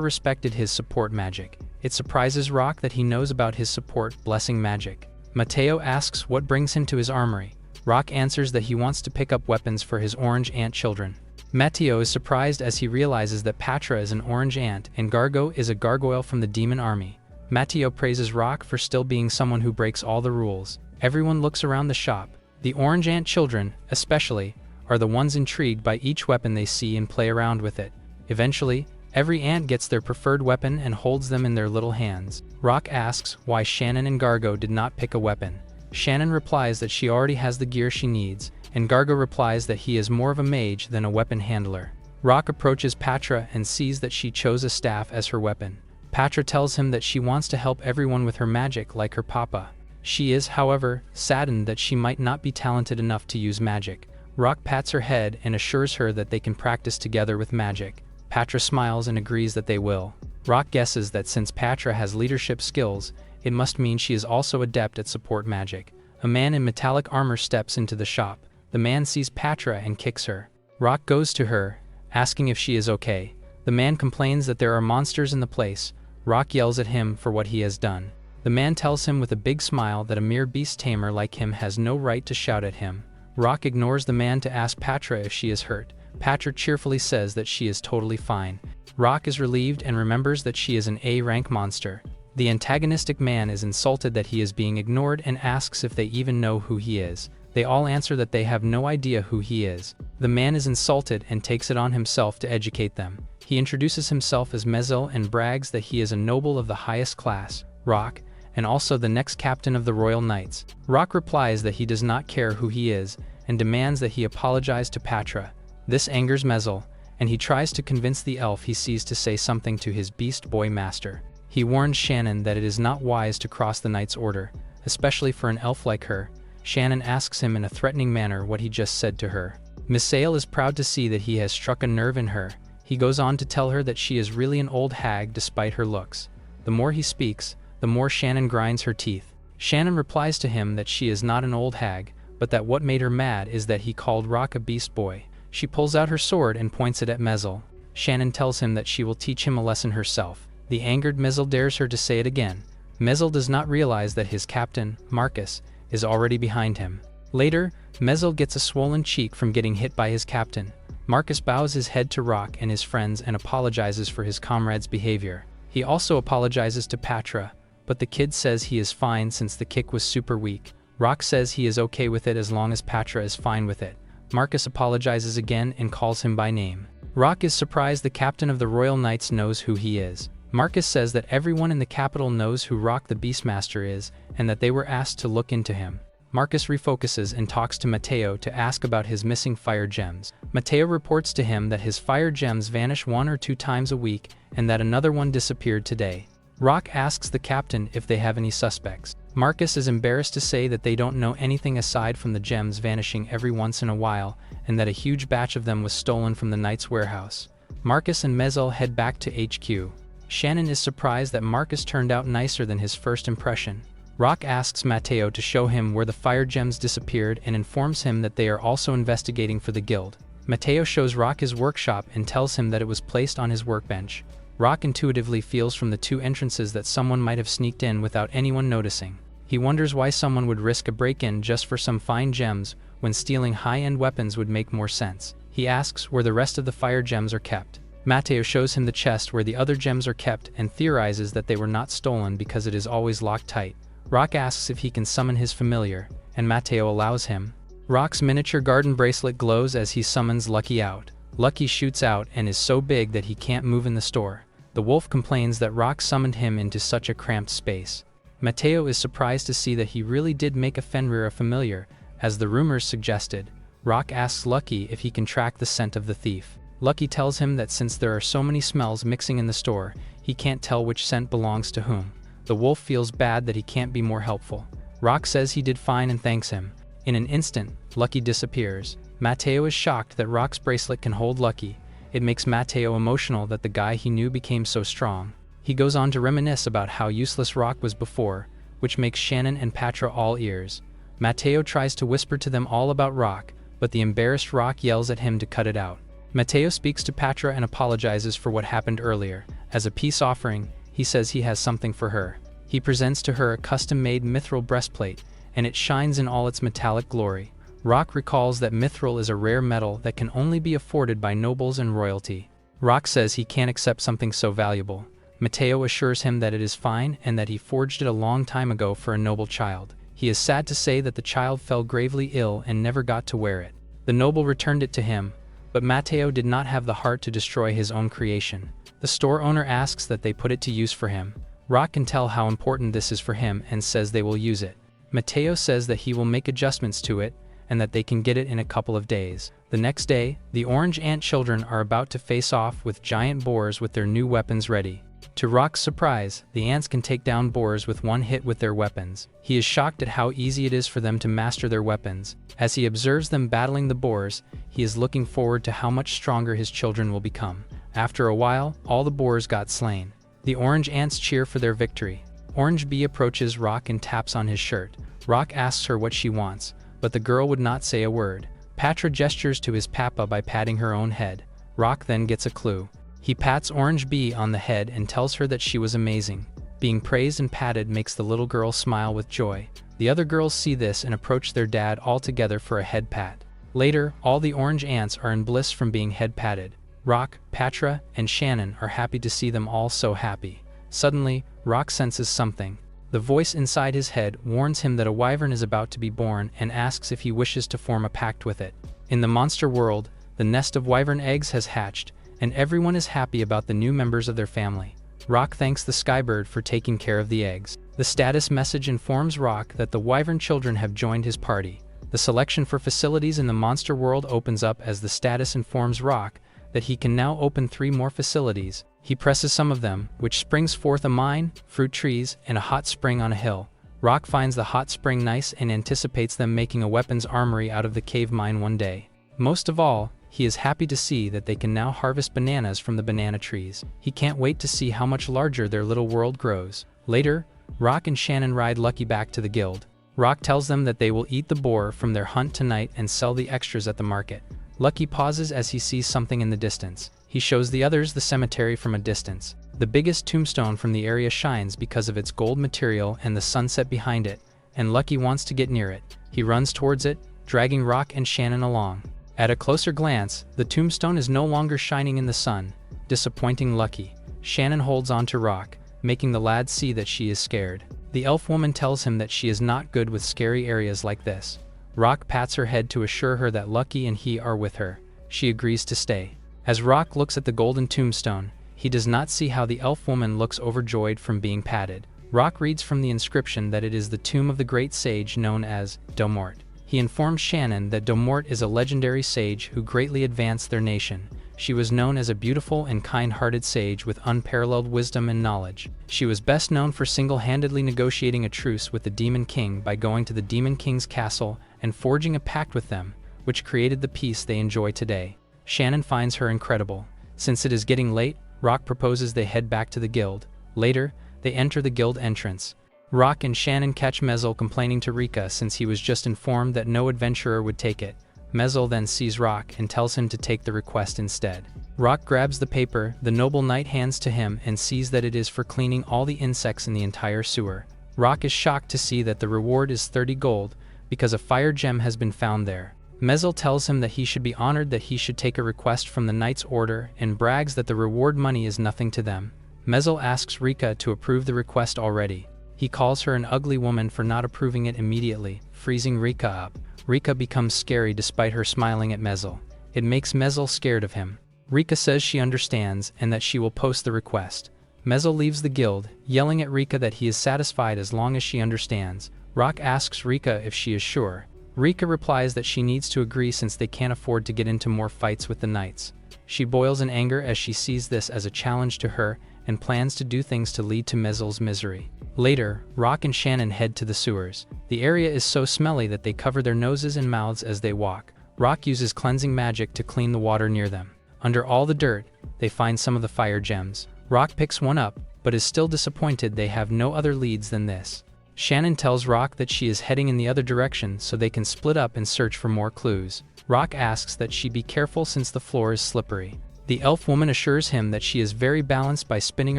respected his support magic. It surprises Rock that he knows about his support blessing magic. Mateo asks what brings him to his armory. Rock answers that he wants to pick up weapons for his orange ant children. Mateo is surprised as he realizes that Patra is an orange ant and Gargo is a gargoyle from the demon army. Mateo praises Rock for still being someone who breaks all the rules. Everyone looks around the shop. The orange ant children, especially, are the ones intrigued by each weapon they see and play around with it. Eventually, every ant gets their preferred weapon and holds them in their little hands. Rock asks why Shannon and Gargo did not pick a weapon. Shannon replies that she already has the gear she needs, and Gargo replies that he is more of a mage than a weapon handler. Rock approaches Patra and sees that she chose a staff as her weapon. Patra tells him that she wants to help everyone with her magic like her papa. She is, however, saddened that she might not be talented enough to use magic. Rock pats her head and assures her that they can practice together with magic. Patra smiles and agrees that they will. Rock guesses that since Patra has leadership skills, it must mean she is also adept at support magic. A man in metallic armor steps into the shop. The man sees Patra and kicks her. Rock goes to her, asking if she is okay. The man complains that there are monsters in the place. Rock yells at him for what he has done. The man tells him with a big smile that a mere beast tamer like him has no right to shout at him. Rock ignores the man to ask Patra if she is hurt. Patra cheerfully says that she is totally fine. Rock is relieved and remembers that she is an A-rank monster. The antagonistic man is insulted that he is being ignored and asks if they even know who he is. They all answer that they have no idea who he is. The man is insulted and takes it on himself to educate them. He introduces himself as Mezil and brags that he is a noble of the highest class, Rock, and also the next captain of the Royal Knights. Rock replies that he does not care who he is and demands that he apologize to Patra. This angers Mezil, and he tries to convince the elf he sees to say something to his beast boy master. He warns Shannon that it is not wise to cross the knight's order, especially for an elf like her. Shannon asks him in a threatening manner what he just said to her. Misael is proud to see that he has struck a nerve in her. He goes on to tell her that she is really an old hag despite her looks. The more he speaks, the more Shannon grinds her teeth. Shannon replies to him that she is not an old hag, but that what made her mad is that he called Rock a beast boy. She pulls out her sword and points it at Mezil. Shannon tells him that she will teach him a lesson herself. The angered Mezil dares her to say it again. Mezil does not realize that his captain, Marcus, is already behind him. Later, Mezil gets a swollen cheek from getting hit by his captain. Marcus bows his head to Rock and his friends and apologizes for his comrade's behavior. He also apologizes to Patra, but the kid says he is fine since the kick was super weak. Rock says he is okay with it as long as Patra is fine with it. Marcus apologizes again and calls him by name. Rock is surprised the captain of the Royal Knights knows who he is. Marcus says that everyone in the capital knows who Rock the Beastmaster is, and that they were asked to look into him. Marcus refocuses and talks to Mateo to ask about his missing fire gems. Mateo reports to him that his fire gems vanish 1 or 2 times a week, and that another one disappeared today. Rock asks the captain if they have any suspects. Marcus is embarrassed to say that they don't know anything aside from the gems vanishing every once in a while, and that a huge batch of them was stolen from the knight's warehouse. Marcus and Mezil head back to HQ. Shannon is surprised that Marcus turned out nicer than his first impression. Rock asks Mateo to show him where the fire gems disappeared and informs him that they are also investigating for the guild. Mateo shows Rock his workshop and tells him that it was placed on his workbench. Rock intuitively feels from the 2 entrances that someone might have sneaked in without anyone noticing. He wonders why someone would risk a break-in just for some fine gems when stealing high-end weapons would make more sense. He asks where the rest of the fire gems are kept. Mateo shows him the chest where the other gems are kept and theorizes that they were not stolen because it is always locked tight. Rock asks if he can summon his familiar, and Mateo allows him. Rock's miniature garden bracelet glows as he summons Lucky out. Lucky shoots out and is so big that he can't move in the store. The wolf complains that Rock summoned him into such a cramped space. Mateo is surprised to see that he really did make a Fenrir a familiar, as the rumors suggested. Rock asks Lucky if he can track the scent of the thief. Lucky tells him that since there are so many smells mixing in the store, he can't tell which scent belongs to whom. The wolf feels bad that he can't be more helpful. Rock says he did fine and thanks him. In an instant, Lucky disappears. Mateo is shocked that Rock's bracelet can hold Lucky. It makes Mateo emotional that the guy he knew became so strong. He goes on to reminisce about how useless Rock was before, which makes Shannon and Patra all ears. Mateo tries to whisper to them all about Rock, but the embarrassed Rock yells at him to cut it out. Mateo speaks to Patra and apologizes for what happened earlier. As a peace offering, he says he has something for her. He presents to her a custom-made mithril breastplate, and it shines in all its metallic glory. Rock recalls that mithril is a rare metal that can only be afforded by nobles and royalty. Rock says he can't accept something so valuable. Mateo assures him that it is fine and that he forged it a long time ago for a noble child. He is sad to say that the child fell gravely ill and never got to wear it. The noble returned it to him, but Mateo did not have the heart to destroy his own creation. The store owner asks that they put it to use for him. Rock can tell how important this is for him and says they will use it. Mateo says that he will make adjustments to it and that they can get it in a couple of days. The next day, the orange ant children are about to face off with giant boars with their new weapons ready. To Rock's surprise, the ants can take down boars with one hit with their weapons. He is shocked at how easy it is for them to master their weapons. As he observes them battling the boars, he is looking forward to how much stronger his children will become. After a while, all the boars got slain. The orange ants cheer for their victory. Orange Bee approaches Rock and taps on his shirt. Rock asks her what she wants, but the girl would not say a word. Patra gestures to his papa by patting her own head. Rock then gets a clue. He pats Orange Bee on the head and tells her that she was amazing. Being praised and patted makes the little girl smile with joy. The other girls see this and approach their dad all together for a head pat. Later, all the orange ants are in bliss from being head patted. Rock, Patra, and Shannon are happy to see them all so happy. Suddenly, Rock senses something. The voice inside his head warns him that a wyvern is about to be born and asks if he wishes to form a pact with it. In the monster world, the nest of wyvern eggs has hatched, and everyone is happy about the new members of their family. Rock thanks the skybird for taking care of the eggs. The status message informs Rock that the wyvern children have joined his party. The selection for facilities in the monster world opens up as the status informs Rock that he can now open 3 more facilities. He presses some of them, which springs forth a mine, fruit trees, and a hot spring on a hill. Rock finds the hot spring nice and anticipates them making a weapons armory out of the cave mine one day. Most of all, he is happy to see that they can now harvest bananas from the banana trees. He can't wait to see how much larger their little world grows. Later, Rock and Shannon ride Lucky back to the guild. Rock tells them that they will eat the boar from their hunt tonight and sell the extras at the market. Lucky pauses as he sees something in the distance. He shows the others the cemetery from a distance. The biggest tombstone from the area shines because of its gold material and the sunset behind it, and Lucky wants to get near it. He runs towards it, dragging Rock and Shannon along. At a closer glance, the tombstone is no longer shining in the sun, disappointing Lucky. Shannon holds on to Rock, making the lad see that she is scared. The elf woman tells him that she is not good with scary areas like this. Rock pats her head to assure her that Lucky and he are with her. She agrees to stay. As Rock looks at the golden tombstone, he does not see how the elf woman looks overjoyed from being patted. Rock reads from the inscription that it is the tomb of the great sage known as Domort. He informs Shannon that Domort is a legendary sage who greatly advanced their nation. She was known as a beautiful and kind-hearted sage with unparalleled wisdom and knowledge. She was best known for single-handedly negotiating a truce with the Demon King by going to the Demon King's castle and forging a pact with them, which created the peace they enjoy today. Shannon finds her incredible. Since it is getting late, Rock proposes they head back to the guild. Later, they enter the guild entrance. Rock and Shannon catch Mezel complaining to Rika since he was just informed that no adventurer would take it. Mezel then sees Rock and tells him to take the request instead. Rock grabs the paper the noble knight hands to him and sees that it is for cleaning all the insects in the entire sewer. Rock is shocked to see that the reward is 30 gold because a fire gem has been found there. Mezel tells him that he should be honored that he should take a request from the knight's order and brags that the reward money is nothing to them. Mezel asks Rika to approve the request already. He calls her an ugly woman for not approving it immediately, freezing Rika up. Rika becomes scary despite her smiling at Mezel. It makes Mezel scared of him. Rika says she understands and that she will post the request. Mezel leaves the guild, yelling at Rika that he is satisfied as long as she understands. Rock asks Rika if she is sure. Rika replies that she needs to agree since they can't afford to get into more fights with the knights. She boils in anger as she sees this as a challenge to her and plans to do things to lead to Mezel's misery. Later, Rock and Shannon head to the sewers. The area is so smelly that they cover their noses and mouths as they walk. Rock uses cleansing magic to clean the water near them. Under all the dirt, they find some of the fire gems. Rock picks one up, but is still disappointed they have no other leads than this. Shannon tells Rock that she is heading in the other direction so they can split up and search for more clues. Rock asks that she be careful since the floor is slippery. The elf woman assures him that she is very balanced by spinning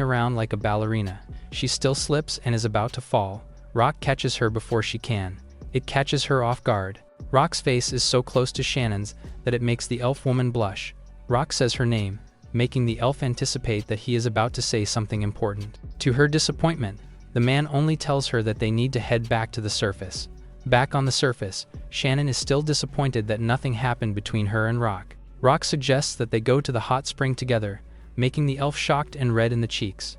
around like a ballerina. She still slips and is about to fall. Rock catches her before she can. It catches her off guard. Rock's face is so close to Shannon's that it makes the elf woman blush. Rock says her name, making the elf anticipate that he is about to say something important. To her disappointment, the man only tells her that they need to head back to the surface. Back on the surface, Shannon is still disappointed that nothing happened between her and Rock. Rock suggests that they go to the hot spring together, making the elf shocked and red in the cheeks.